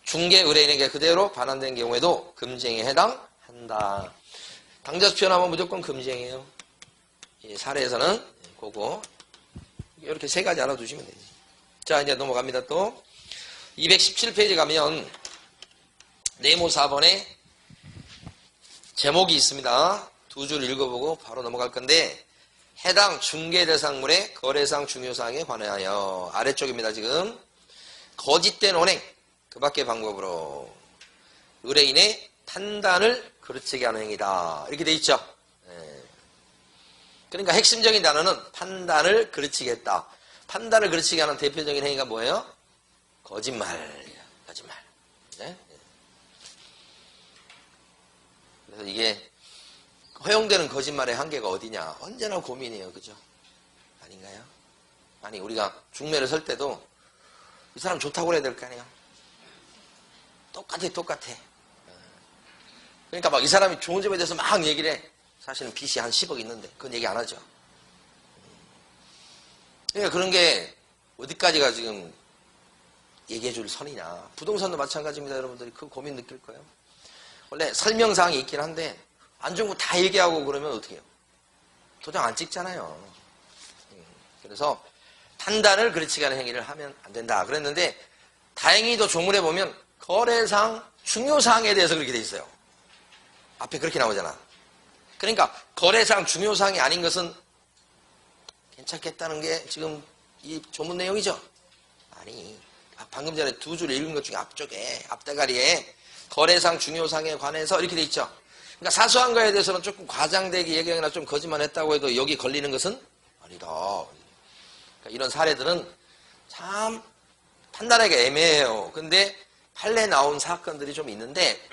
중개 의뢰인에게 그대로 반환된 경우에도 금지행위에 해당한다. 당좌수표 나오면 무조건 금지행위예요. 이 사례에서는 그거 이렇게 세 가지 알아두시면 되지. 자, 이제 넘어갑니다. 또 217페이지 가면 네모 4번에 제목이 있습니다. 두 줄 읽어보고 바로 넘어갈 건데, 해당 중개대상물의 거래상 중요사항에 관하여 아래쪽입니다. 지금 거짓된 언행 그 밖의 방법으로 의뢰인의 판단을 그르치게 하는 행위다. 이렇게 돼 있죠. 그러니까 핵심적인 단어는 판단을 그르치겠다. 판단을 그르치게 하는 대표적인 행위가 뭐예요? 거짓말. 네? 그래서 이게 허용되는 거짓말의 한계가 어디냐? 언제나 고민이에요. 그죠? 아닌가요? 아니, 우리가 중매를 설 때도 이 사람 좋다고 그래야 될 거 아니에요? 똑같아. 그러니까 막 이 사람이 좋은 점에 대해서 막 얘기를 해. 사실은 빚이 한 10억 있는데 그건 얘기 안 하죠. 그러니까 그런 게 어디까지가 지금 얘기해 줄 선이냐. 부동산도 마찬가지입니다. 여러분들이 그 고민 느낄 거예요. 원래 설명사항이 있긴 한데 안 좋은 거 다 얘기하고 그러면 어떻게 해요? 도장 안 찍잖아요. 그래서 판단을 그르치게 하는 행위를 하면 안 된다 그랬는데, 다행히도 조문에 보면 거래상 중요사항에 대해서 그렇게 돼 있어요. 앞에 그렇게 나오잖아. 그러니까 거래상 중요사항이 아닌 것은 괜찮겠다는 게 지금 이 조문 내용이죠. 아니, 방금 전에 두 줄 읽은 것 중에 앞쪽에 앞대가리에 거래상 중요사항에 관해서 이렇게 돼 있죠. 그러니까 사소한 거에 대해서는 조금 과장되게 얘기하거나 좀 거짓말했다고 해도 여기 걸리는 것은 아니다. 그러니까 이런 사례들은 참 판단하기가 애매해요. 근데 판례 나온 사건들이 좀 있는데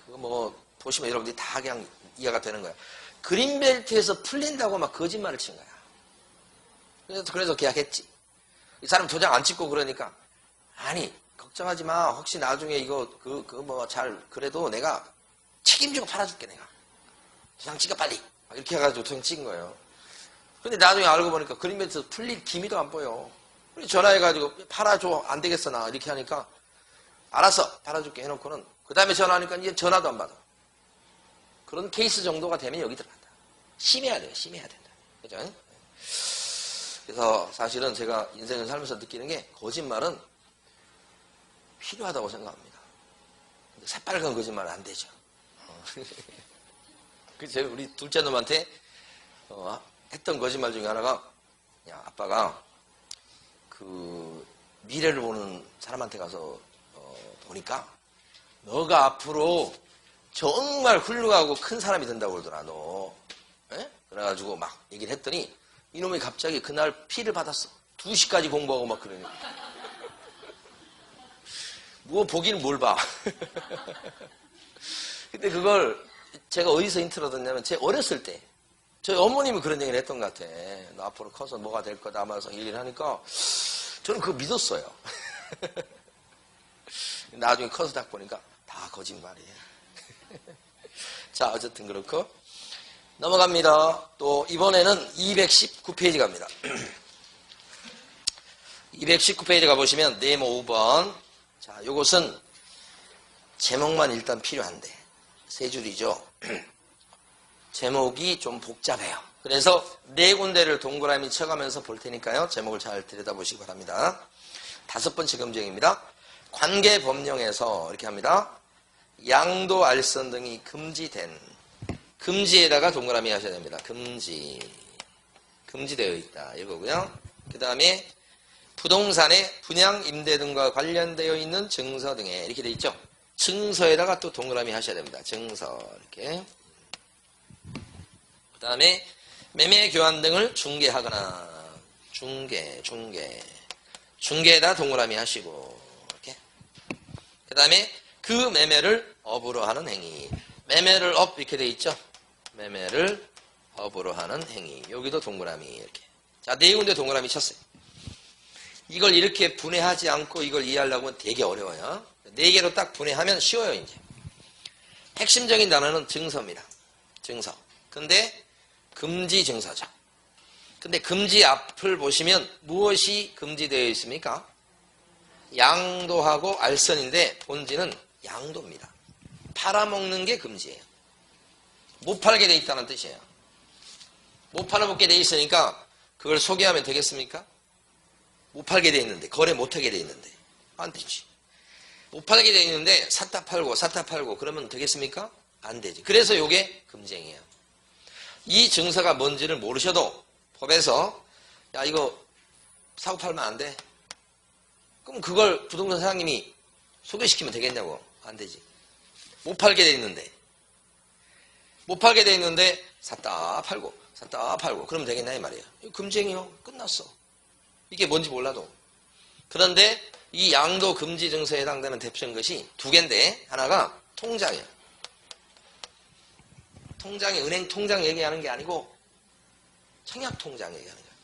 그거 뭐 보시면 여러분들이 다 그냥 이해가 되는 거야. 그린벨트에서 풀린다고 막 거짓말을 친 거야. 그래서 계약했지. 이 사람 도장 안 찍고 그러니까, 아니 걱정하지 마. 혹시 나중에 이거 뭐 잘 그래도 내가 책임지고 팔아줄게. 내가 도장 찍어 빨리. 이렇게 해가지고 도장 찍은 거예요. 근데 나중에 알고 보니까 그린벨트 풀릴 기미도 안 보여. 전화해가지고 팔아줘. 안 되겠어 나. 이렇게 하니까 알았어 팔아줄게 해놓고는 그 다음에 전화하니까 이제 전화도 안 받아. 그런 케이스 정도가 되면 여기 들어간다. 심해야 돼요. 심해야 된다. 그죠? 그래서 사실은 제가 인생을 살면서 느끼는 게 거짓말은 필요하다고 생각합니다. 근데 새빨간 거짓말은 안 되죠. 그래서 우리 둘째 놈한테 했던 거짓말 중에 하나가, 야, 아빠가 그 미래를 보는 사람한테 가서 보니까 너가 앞으로 정말 훌륭하고 큰 사람이 된다고 그러더라, 너. 에? 그래가지고 막 얘기를 했더니 이놈이 갑자기 그날 피를 받았어. 2시까지 공부하고 막 그러니. 뭐 보기는 뭘 봐. 근데 그걸 제가 어디서 힌트를 얻었냐면, 제 어렸을 때 저희 어머님이 그런 얘기를 했던 것 같아. 너 앞으로 커서 뭐가 될 거다 하면서 얘기를 하니까 저는 그거 믿었어요. 나중에 커서 딱 보니까 다 거짓말이에요. 자, 어쨌든 그렇고 넘어갑니다. 또 이번에는 219페이지 갑니다. 219페이지 가보시면 네모 5번. 자, 요것은 제목만 일단 필요한데 세 줄이죠. 제목이 좀 복잡해요. 그래서 네 군데를 동그라미 쳐가면서 볼 테니까요. 제목을 잘 들여다보시기 바랍니다. 5번째 금지행위입니다. 관계법령에서 이렇게 합니다. 양도, 알선 등이 금지된, 금지에다가 동그라미 하셔야 됩니다. 금지되어 있다. 이거고요. 그 다음에 부동산의 분양, 임대 등과 관련되어 있는 증서 등에 이렇게 돼 있죠. 증서에다가 또 동그라미 하셔야 됩니다. 증서 이렇게. 그 다음에 매매, 교환 등을 중개하거나 중개에다 동그라미 하시고 이렇게. 그 다음에 그 매매를 업으로 하는 행위. 매매를 업 이렇게 돼 있죠. 매매를 업으로 하는 행위. 여기도 동그라미 이렇게. 자, 네 군데 동그라미 쳤어요. 이걸 이렇게 분해하지 않고 이걸 이해하려고 하면 되게 어려워요. 네 개로 딱 분해하면 쉬워요, 이제. 핵심적인 단어는 증서입니다. 증서. 근데 금지 증서죠. 근데 금지 앞을 보시면 무엇이 금지되어 있습니까? 양도하고 알선인데 본질은 양도입니다. 팔아먹는 게 금지예요. 못 팔게 돼 있다는 뜻이에요. 못 팔아먹게 돼 있으니까 그걸 소개하면 되겠습니까? 못 팔게 돼 있는데, 거래 못하게 돼 있는데 안 되지. 못 팔게 돼 있는데 샀다 팔고 그러면 되겠습니까? 안 되지. 그래서 이게 금지행위예요. 이 증서가 뭔지를 모르셔도 법에서 야 이거 사고 팔면 안 돼. 그럼 그걸 부동산 사장님이 소개시키면 되겠냐고. 안 되지. 못 팔게 돼 있는데 샀다 팔고 그러면 되겠냐 이 말이에요. 금지행위요. 끝났어. 이게 뭔지 몰라도. 그런데 이 양도 금지 증서에 해당되는 대표적인 것이 두 개인데 하나가 통장이에요. 통장이 은행 통장 얘기하는 게 아니고 청약 통장 얘기하는 거예요.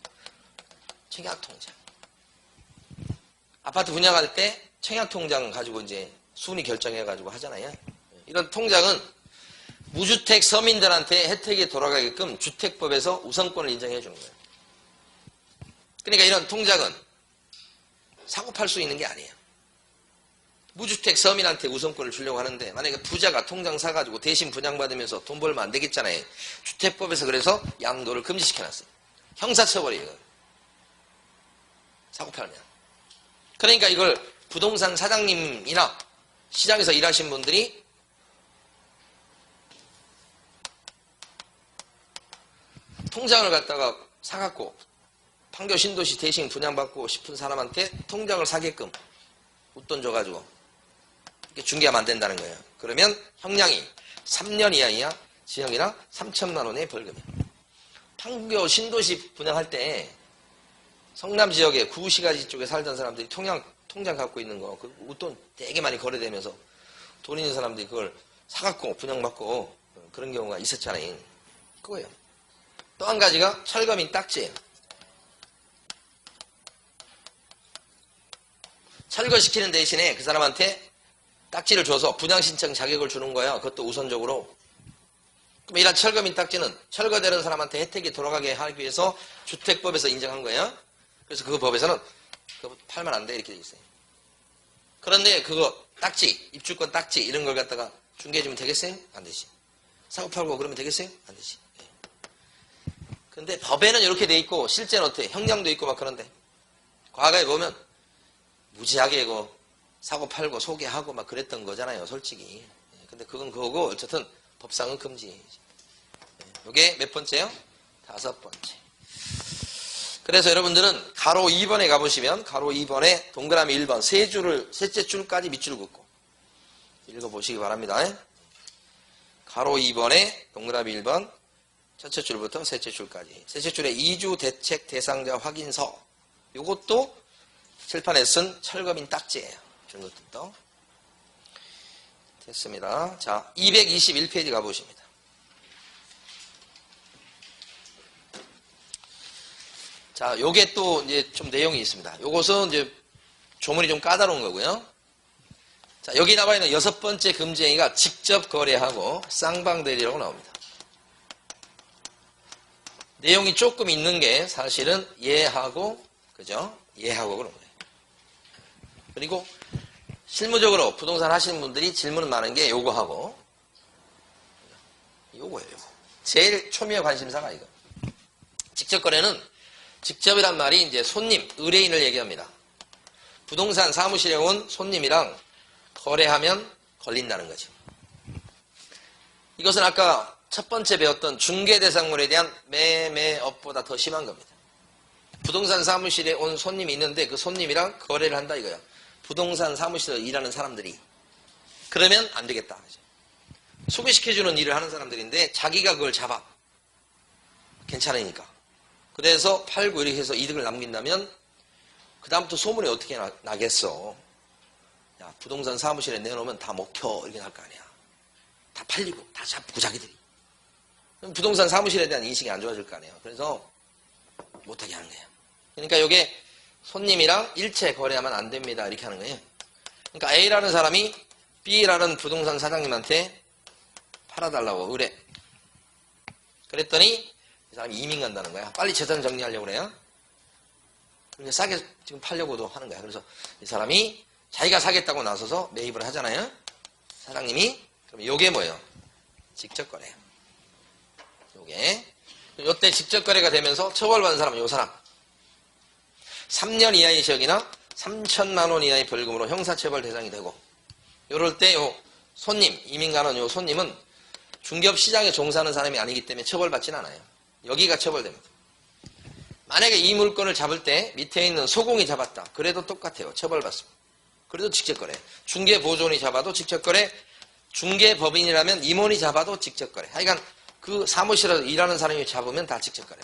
청약 통장. 아파트 분양할 때 청약 통장 가지고 이제 순위 결정해 가지고 하잖아요. 이런 통장은 무주택 서민들한테 혜택이 돌아가게끔 주택법에서 우선권을 인정해 주는 거예요. 그러니까 이런 통장은 사고 팔 수 있는 게 아니에요. 무주택 서민한테 우선권을 주려고 하는데 만약에 부자가 통장 사가지고 대신 분양받으면서 돈 벌면 안 되겠잖아요. 주택법에서 그래서 양도를 금지시켜놨어요. 형사처벌이에요. 사고 팔면. 그러니까 이걸 부동산 사장님이나 시장에서 일하신 분들이 통장을 갖다가 사갖고 판교 신도시 대신 분양받고 싶은 사람한테 통장을 사게끔 웃돈 줘가지고 이렇게 중개하면 안 된다는 거예요. 그러면 형량이 3년 이하이야 지형이랑 3천만 원의 벌금이에요. 판교 신도시 분양할 때 성남 지역에 구시가지 쪽에 살던 사람들이 통장 갖고 있는 거, 그 웃돈 되게 많이 거래되면서 돈 있는 사람들이 그걸 사갖고 분양받고 그런 경우가 있었잖아요. 그거예요. 또 한 가지가 철거민 딱지예요. 철거시키는 대신에 그 사람한테 딱지를 줘서 분양신청 자격을 주는 거야. 그것도 우선적으로. 그럼 이런 철거민 딱지는 철거되는 사람한테 혜택이 돌아가게 하기 위해서 주택법에서 인정한 거예요. 그래서 그 법에서는 그거 팔면 안 돼 이렇게 돼 있어요. 그런데 그거 딱지, 입주권 딱지 이런 걸 갖다가 중개해주면 되겠어요? 안 되지. 사고 팔고 그러면 되겠어요? 안 되지. 근데 법에는 이렇게 돼 있고 실제는 어때? 형량도 있고 막 그런데 과거에 보면 무지하게 이거 사고 팔고 소개하고 막 그랬던 거잖아요, 솔직히. 근데 그건 그거고 어쨌든 법상은 금지. 이게 몇 번째요? 5번째. 그래서 여러분들은 가로 2번에 가보시면 가로 2번에 동그라미 1번 셋째 줄까지 밑줄 긋고 읽어보시기 바랍니다. 가로 2번에 동그라미 1번 첫째 줄부터 셋째 줄까지. 셋째 줄에 이주 대책 대상자 확인서. 이것도 칠판에 쓴 철거민 딱지예요. 이런 것들도. 됐습니다. 자, 221페이지 가보십니다. 자, 요게 또 이제 좀 내용이 있습니다. 요것은 이제 조문이 좀 까다로운 거고요. 자, 여기 나와 있는 6번째 금지행위가 직접 거래하고 쌍방대리라고 나옵니다. 내용이 조금 있는 게 사실은 예하고, 그죠? 예하고 그런 거예요. 그리고 실무적으로 부동산 하시는 분들이 질문은 많은 게 요거하고, 요거예요, 요거. 제일 초미의 관심사가 이거. 직접 거래는 직접이란 말이 이제 손님, 의뢰인을 얘기합니다. 부동산 사무실에 온 손님이랑 거래하면 걸린다는 거죠. 이것은 아까 첫 번째 배웠던 중개대상물에 대한 매매업보다 더 심한 겁니다. 부동산 사무실에 온 손님이 있는데 그 손님이랑 거래를 한다 이거야. 부동산 사무실에서 일하는 사람들이. 그러면 안 되겠다. 소개시켜주는 일을 하는 사람들인데 자기가 그걸 잡아. 괜찮으니까. 그래서 팔고 이렇게 해서 이득을 남긴다면 그 다음부터 소문이 어떻게 나겠어. 야, 부동산 사무실에 내놓으면 다 먹혀 이렇게 할 거 아니야. 다 팔리고 다 잡고 자기들이. 그럼 부동산 사무실에 대한 인식이 안 좋아질 거 아니에요. 그래서 못하게 하는 거예요. 그러니까 이게 손님이랑 일체 거래하면 안 됩니다. 이렇게 하는 거예요. 그러니까 A라는 사람이 B라는 부동산 사장님한테 팔아달라고 의뢰. 그랬더니 이 사람이 이민 간다는 거야. 빨리 재산 정리하려고 그래요. 그러니까 싸게 지금 팔려고도 하는 거야. 그래서 이 사람이 자기가 사겠다고 나서서 매입을 하잖아요. 사장님이. 그럼 요게 뭐예요? 직접 거래예요. 요게. 요때 직접 거래가 되면서 처벌받은 사람은 요 사람. 3년 이하의 징역이나 3천만 원 이하의 벌금으로 형사처벌 대상이 되고, 요럴 때 요 손님, 이민 가는 요 손님은 중개업시장에 종사하는 사람이 아니기 때문에 처벌받지는 않아요. 여기가 처벌됩니다. 만약에 이 물건을 잡을 때 밑에 있는 소공이 잡았다. 그래도 똑같아요. 처벌받습니다. 그래도 직접거래. 중개보조원이 잡아도 직접거래. 중개법인이라면 임원이 잡아도 직접거래. 하여간 그 사무실에서 일하는 사람이 잡으면 다 직접거래.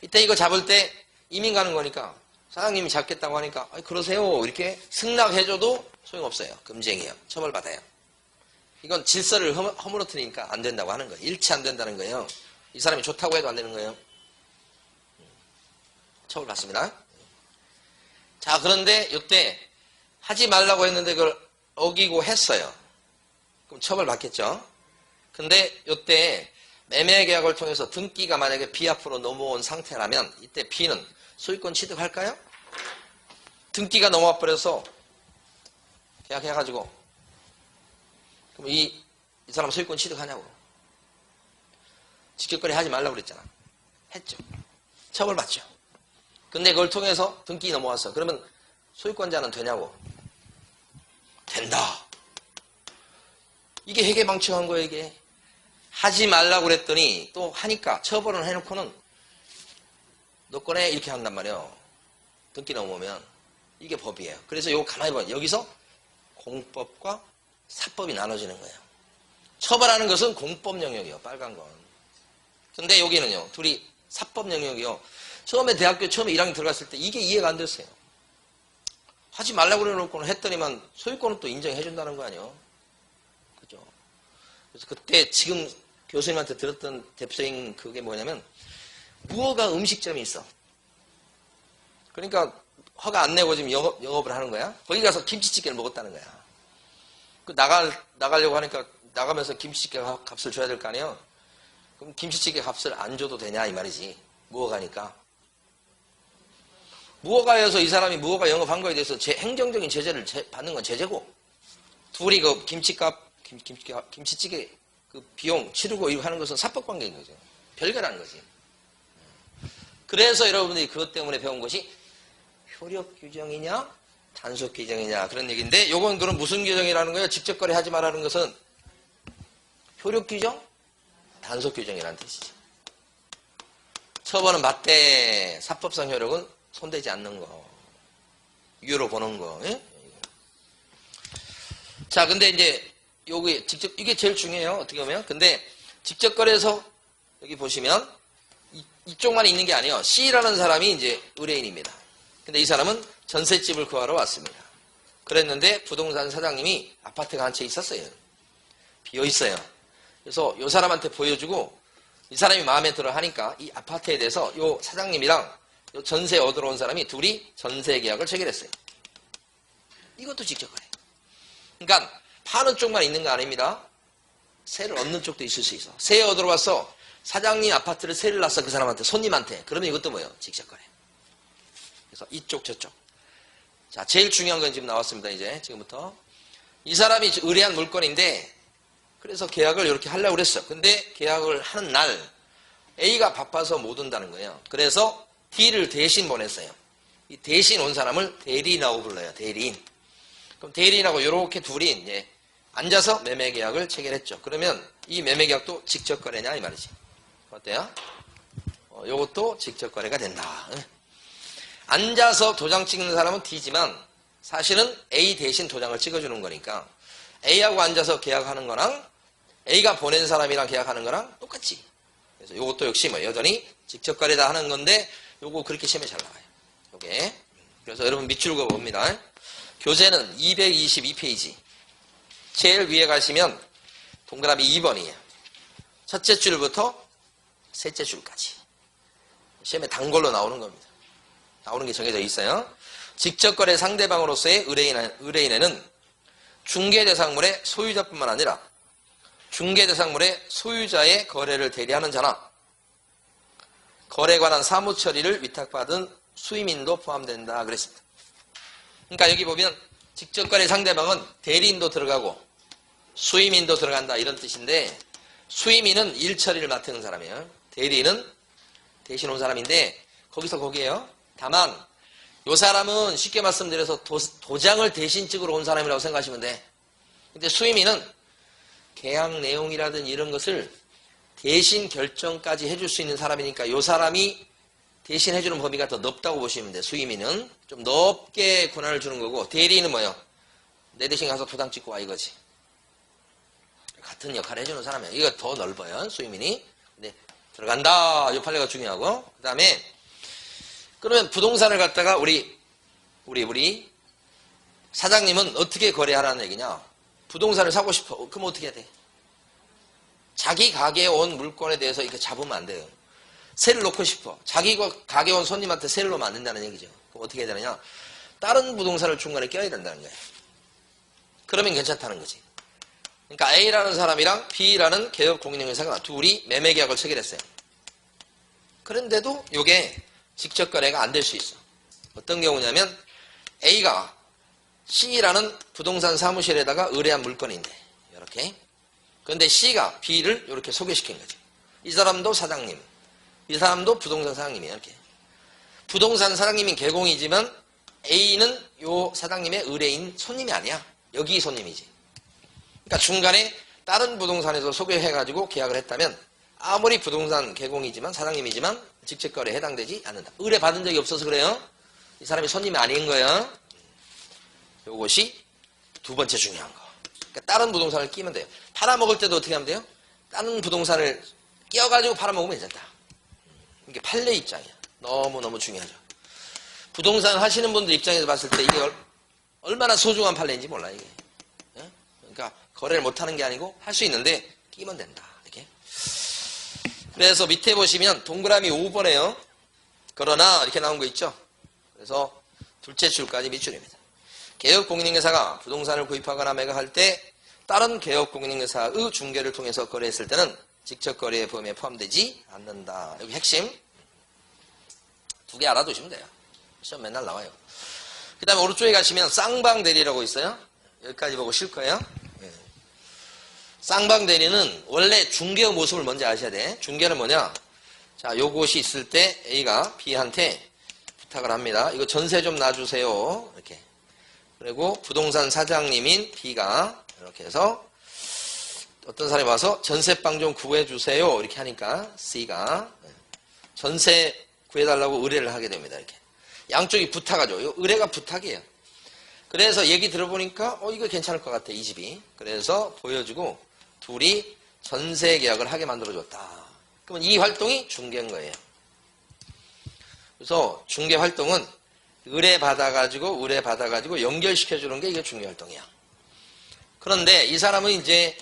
이때 이거 잡을 때 이민 가는 거니까 사장님이 잡겠다고 하니까 그러세요. 이렇게 승낙해줘도 소용없어요. 금쟁이에요. 처벌받아요. 이건 질서를 허물어뜨리니까 안 된다고 하는 거예요. 일치 안 된다는 거예요. 이 사람이 좋다고 해도 안 되는 거예요. 처벌받습니다. 자, 그런데 이때 하지 말라고 했는데 그걸 어기고 했어요. 그럼 처벌받겠죠. 근데 이때 매매계약을 통해서 등기가 만약에 B 앞으로 넘어온 상태라면 이때 B는 소유권 취득할까요? 등기가 넘어와 버려서 계약해가지고 그럼 이 사람 소유권 취득하냐고. 직접거래 하지 말라고 그랬잖아. 했죠. 처벌받죠. 근데 그걸 통해서 등기 넘어왔어. 그러면 소유권자는 되냐고. 된다. 이게 회계망측한 거예요. 이게. 하지 말라고 그랬더니 또 하니까 처벌을 해놓고는 너 꺼내 이렇게 한단 말이에요. 등기 넘어오면. 이게 법이에요. 그래서 이거 가만히 보면 여기서 공법과 사법이 나눠지는 거예요. 처벌하는 것은 공법 영역이에요. 빨간 건. 근데 여기는요. 둘이 사법 영역이요. 처음에 대학교 처음에 1학년 들어갔을 때 이게 이해가 안 됐어요. 하지 말라고 그래놓고는 했더니만 소유권은 또 인정해 준다는 거 아니에요. 그죠? 그래서 그때 지금 교수님한테 들었던 대표적인 그게 뭐냐면 무허가 음식점이 있어. 그러니까 허가 안 내고 지금 영업을 하는 거야. 거기 가서 김치찌개를 먹었다는 거야. 그 나가려고 하니까 나가면서 김치찌개 값을 줘야 될 거 아니에요. 그럼 김치찌개 값을 안 줘도 되냐 이 말이지. 무허가니까. 무허가여서 이 사람이 무허가 영업한 거에 대해서 행정적인 제재를 받는 건 제재고, 둘이 그 김치찌개 그 비용 치르고 이거 하는 것은 사법 관계인 거죠. 별개라는 거지. 그래서 여러분들이 그것 때문에 배운 것이 효력 규정이냐 단속 규정이냐 그런 얘기인데, 요건 그럼 무슨 규정이라는 거예요? 직접 거래하지 말라는 것은 효력 규정, 단속 규정이라는 뜻이죠. 처벌은 맞대, 사법상 효력은 손대지 않는 거, 유효로 보는 거. 예? 자, 근데 이제 여기 직접 이게 제일 중요해요. 어떻게 보면. 근데 직접 거래에서 여기 보시면 이쪽만 있는 게 아니에요. C라는 사람이 이제 의뢰인입니다. 근데 이 사람은 전셋집을 구하러 왔습니다. 그랬는데 부동산 사장님이 아파트가 한 채 있었어요. 비어 있어요. 그래서 이 사람한테 보여주고 이 사람이 마음에 들어 하니까 이 아파트에 대해서 이 사장님이랑 이 전세 얻으러 온 사람이 둘이 전세 계약을 체결했어요. 이것도 직접 거래. 그러니까 파는 쪽만 있는 거 아닙니다. 세를 얻는 쪽도 있을 수 있어. 세 얻으러 왔어. 사장님 아파트를 세를 놨어. 그 사람한테, 손님한테. 그러면 이것도 뭐예요? 직접 거래. 그래서 이쪽 저쪽. 자, 제일 중요한 건 지금 나왔습니다. 이제 지금부터 이 사람이 의뢰한 물건인데, 그래서 계약을 이렇게 하려고 그랬어. 근데 계약을 하는 날 A가 바빠서 못 온다는 거예요. 그래서 D를 대신 보냈어요. 이 대신 온 사람을 대리인이라고 불러요. 대리인. 그럼 대리인하고 이렇게 둘이 이제 앉아서 매매 계약을 체결했죠. 그러면 이 매매 계약도 직접 거래냐 이 말이지. 어때요? 요것도 직접 거래가 된다. 앉아서 도장 찍는 사람은 D지만 사실은 A 대신 도장을 찍어주는 거니까 A하고 앉아서 계약하는 거랑 A가 보낸 사람이랑 계약하는 거랑 똑같지. 그래서 요것도 역시 뭐 여전히 직접 거래다 하는 건데, 요거 그렇게 시험에 잘 나와요. 요게. 그래서 여러분 밑줄 그어 봅니다. 교재는 222페이지. 제일 위에 가시면 동그라미 2번이에요. 첫째 줄부터 셋째 줄까지. 시험에 단골로 나오는 겁니다. 나오는 게 정해져 있어요. 직접거래 상대방으로서의 의뢰인에는 중개대상물의 소유자뿐만 아니라 중개대상물의 소유자의 거래를 대리하는 자나 거래에 관한 사무처리를 위탁받은 수임인도 포함된다 그랬습니다. 그러니까 여기 보면 직접거래 상대방은 대리인도 들어가고 수임인도 들어간다 이런 뜻인데, 수임인은 일처리를 맡은 사람이에요. 대리인은 대신 온 사람인데 거기서 거기에요. 다만 이 사람은 쉽게 말씀드려서 도장을 대신 찍으러 온 사람이라고 생각하시면 돼. 근데 수임인은 계약 내용이라든지 이런 것을 대신 결정까지 해줄 수 있는 사람이니까 이 사람이 대신 해주는 범위가 더 넓다고 보시면 돼. 수임인은 좀 넓게 권한을 주는 거고, 대리인은 뭐예요? 내 대신 가서 도장 찍고 와 이거지. 같은 역할을 해주는 사람이에요. 이거 더 넓어요. 수임인이. 근데 들어간다. 이 판례가 중요하고, 그 다음에 그러면 부동산을 갖다가 우리 사장님은 어떻게 거래하라는 얘기냐? 부동산을 사고 싶어. 그럼 어떻게 해야 돼? 자기 가게에 온 물건에 대해서 이렇게 잡으면 안 돼요. 세를 놓고 싶어. 자기 가게에 온 손님한테 세를 놓으면 안 된다는 얘기죠. 그럼 어떻게 해야 되느냐? 다른 부동산을 중간에 껴야 된다는 거예요. 그러면 괜찮다는 거지. 그러니까 A라는 사람이랑 B라는 개업 공인중개사가 둘이 매매 계약을 체결했어요. 그런데도 이게 직접 거래가 안 될 수 있어. 어떤 경우냐면 A가 C라는 부동산 사무실에다가 의뢰한 물건인데 이렇게. 그런데 C가 B를 이렇게 소개시킨 거지. 이 사람도 사장님, 이 사람도 부동산 사장님이에요. 이렇게. 부동산 사장님인 개공이지만 A는 요 사장님의 의뢰인 손님이 아니야. 여기 손님이지. 그러니까 중간에 다른 부동산에서 소개해가지고 계약을 했다면 아무리 부동산 개공이지만 사장님이지만 직접거래에 해당되지 않는다. 의뢰 받은 적이 없어서 그래요. 이 사람이 손님이 아닌 거예요. 요것이 두 번째 중요한 거. 그러니까 다른 부동산을 끼면 돼요. 팔아먹을 때도 어떻게 하면 돼요? 다른 부동산을 끼워가지고 팔아먹으면 괜찮다. 이게 판례 입장이야. 너무너무 중요하죠. 부동산 하시는 분들 입장에서 봤을 때 이게 얼마나 소중한 판례인지 몰라 이게. 그러니까 거래를 못하는 게 아니고 할 수 있는데 끼면 된다. 이렇게. 그래서 밑에 보시면 동그라미 5번에요. 그러나 이렇게 나온 거 있죠. 그래서 둘째 줄까지 밑줄입니다. 개업공인중개사가 부동산을 구입하거나 매각할 때 다른 개업공인중개사의 중개를 통해서 거래했을 때는 직접 거래의 범위에 포함되지 않는다. 여기 핵심 두 개 알아두시면 돼요. 시험 맨날 나와요. 그 다음에 오른쪽에 가시면 쌍방대리라고 있어요. 여기까지 보고 쉴 거예요. 쌍방대리는 원래 중개의 모습을 먼저 아셔야 돼. 중개는 뭐냐? 자, 요것이 있을 때 A가 B한테 부탁을 합니다. 이거 전세 좀 놔주세요. 이렇게. 그리고 부동산 사장님인 B가 이렇게 해서 어떤 사람이 와서 전세방 좀 구해주세요. 이렇게 하니까 C가 전세 구해달라고 의뢰를 하게 됩니다. 이렇게. 양쪽이 부탁하죠. 의뢰가 부탁이에요. 그래서 얘기 들어보니까 이거 괜찮을 것 같아. 이 집이. 그래서 보여주고 둘이 전세 계약을 하게 만들어줬다. 그러면 이 활동이 중개인 거예요. 그래서 중개 활동은 의뢰 받아가지고 연결시켜주는 게 이게 중개 활동이야. 그런데 이 사람은 이제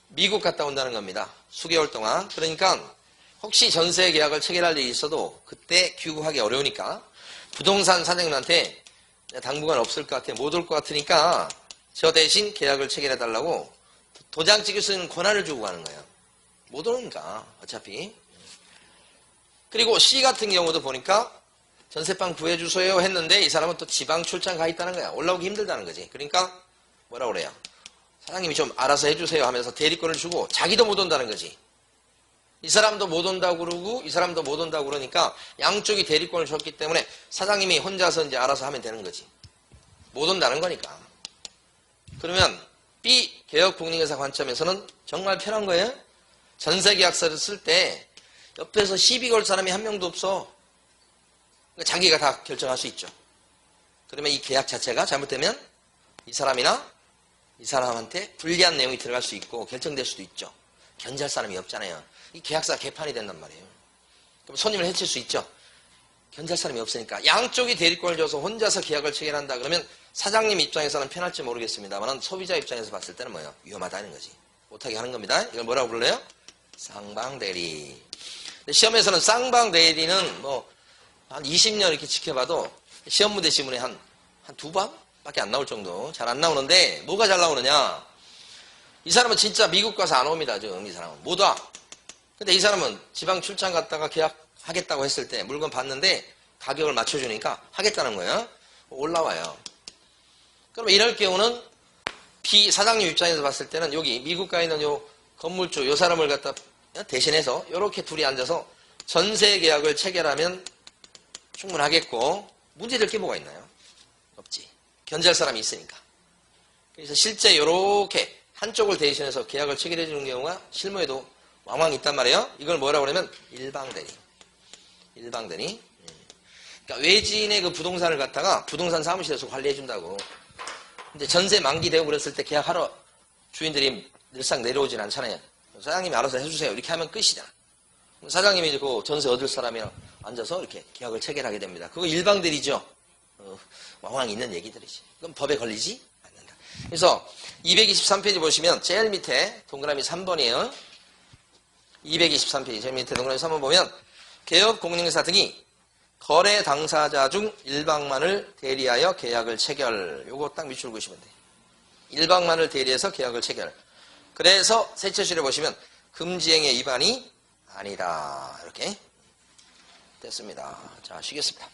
미국 갔다 온다는 겁니다. 수개월 동안. 그러니까 혹시 전세 계약을 체결할 일이 있어도 그때 귀국하기 어려우니까 부동산 사장님한테 당분간 없을 것 같아. 못 올 것 같으니까 저 대신 계약을 체결해달라고 도장 찍을 수 있는 권한을 주고 가는 거예요. 못 오니까 어차피. 그리고 C 같은 경우도 보니까 전세방 구해주세요 했는데 이 사람은 또 지방 출장 가 있다는 거야. 올라오기 힘들다는 거지. 그러니까 뭐라 그래요? 사장님이 좀 알아서 해주세요 하면서 대리권을 주고 자기도 못 온다는 거지. 이 사람도 못 온다고 그러고 이 사람도 못 온다고 그러니까 양쪽이 대리권을 줬기 때문에 사장님이 혼자서 이제 알아서 하면 되는 거지. 못 온다는 거니까. 그러면 B 개업공인중개사 관점에서는 정말 편한 거예요. 전세계약서를 쓸 때 옆에서 시비 걸 사람이 한 명도 없어. 그러니까 자기가 다 결정할 수 있죠. 그러면 이 계약 자체가 잘못되면 이 사람이나 이 사람한테 불리한 내용이 들어갈 수 있고 결정될 수도 있죠. 견제할 사람이 없잖아요. 이 계약서가 개판이 된단 말이에요. 그럼 손님을 해칠 수 있죠. 견제할 사람이 없으니까 양쪽이 대리권을 줘서 혼자서 계약을 체결한다 그러면 사장님 입장에서는 편할지 모르겠습니다만 소비자 입장에서 봤을 때는 뭐예요? 위험하다는 거지. 못하게 하는 겁니다. 이걸 뭐라고 불러요? 쌍방대리. 근데 시험에서는 쌍방대리는 뭐 한 20년 이렇게 지켜봐도 시험 문제 지문에 한 두 번밖에 안 나올 정도. 잘 안 나오는데 뭐가 잘 나오느냐? 이 사람은 진짜 미국 가서 안 옵니다. 지금 이 사람은 못 와. 근데 이 사람은 지방 출장 갔다가 계약하겠다고 했을 때 물건 봤는데 가격을 맞춰주니까 하겠다는 거예요. 올라와요. 그러면 이럴 경우는 사장님 입장에서 봤을 때는 여기 미국 가 있는 요 건물주 요 사람을 갖다 대신해서 이렇게 둘이 앉아서 전세 계약을 체결하면 충분하겠고 문제될 게 뭐가 있나요? 없지. 견제할 사람이 있으니까. 그래서 실제 이렇게 한쪽을 대신해서 계약을 체결해 주는 경우가 실무에도 왕왕 있단 말이에요. 이걸 뭐라고 그러면 일방대리. 일방대리. 그러니까 외지인의 그 부동산을 갖다가 부동산 사무실에서 관리해 준다고. 근데 전세 만기되고 그랬을 때 계약하러 주인들이 늘상 내려오진 않잖아요. 사장님이 알아서 해주세요. 이렇게 하면 끝이잖아. 사장님이 이제 그 전세 얻을 사람이랑 앉아서 이렇게 계약을 체결하게 됩니다. 그거 일방대리죠. 왕왕 있는 얘기들이지. 그럼 법에 걸리지 않는다. 그래서 223페이지 보시면 제일 밑에 동그라미 3번이에요. 223페이지 제일 밑에 동그라미 3번 보면 개업 공인중개사 등이 거래 당사자 중 일방만을 대리하여 계약을 체결. 요거 딱 밑줄 그으시면 돼요. 일방만을 대리해서 계약을 체결. 그래서 세처실에 보시면 금지행위 위반이 아니다. 이렇게 됐습니다. 자, 쉬겠습니다.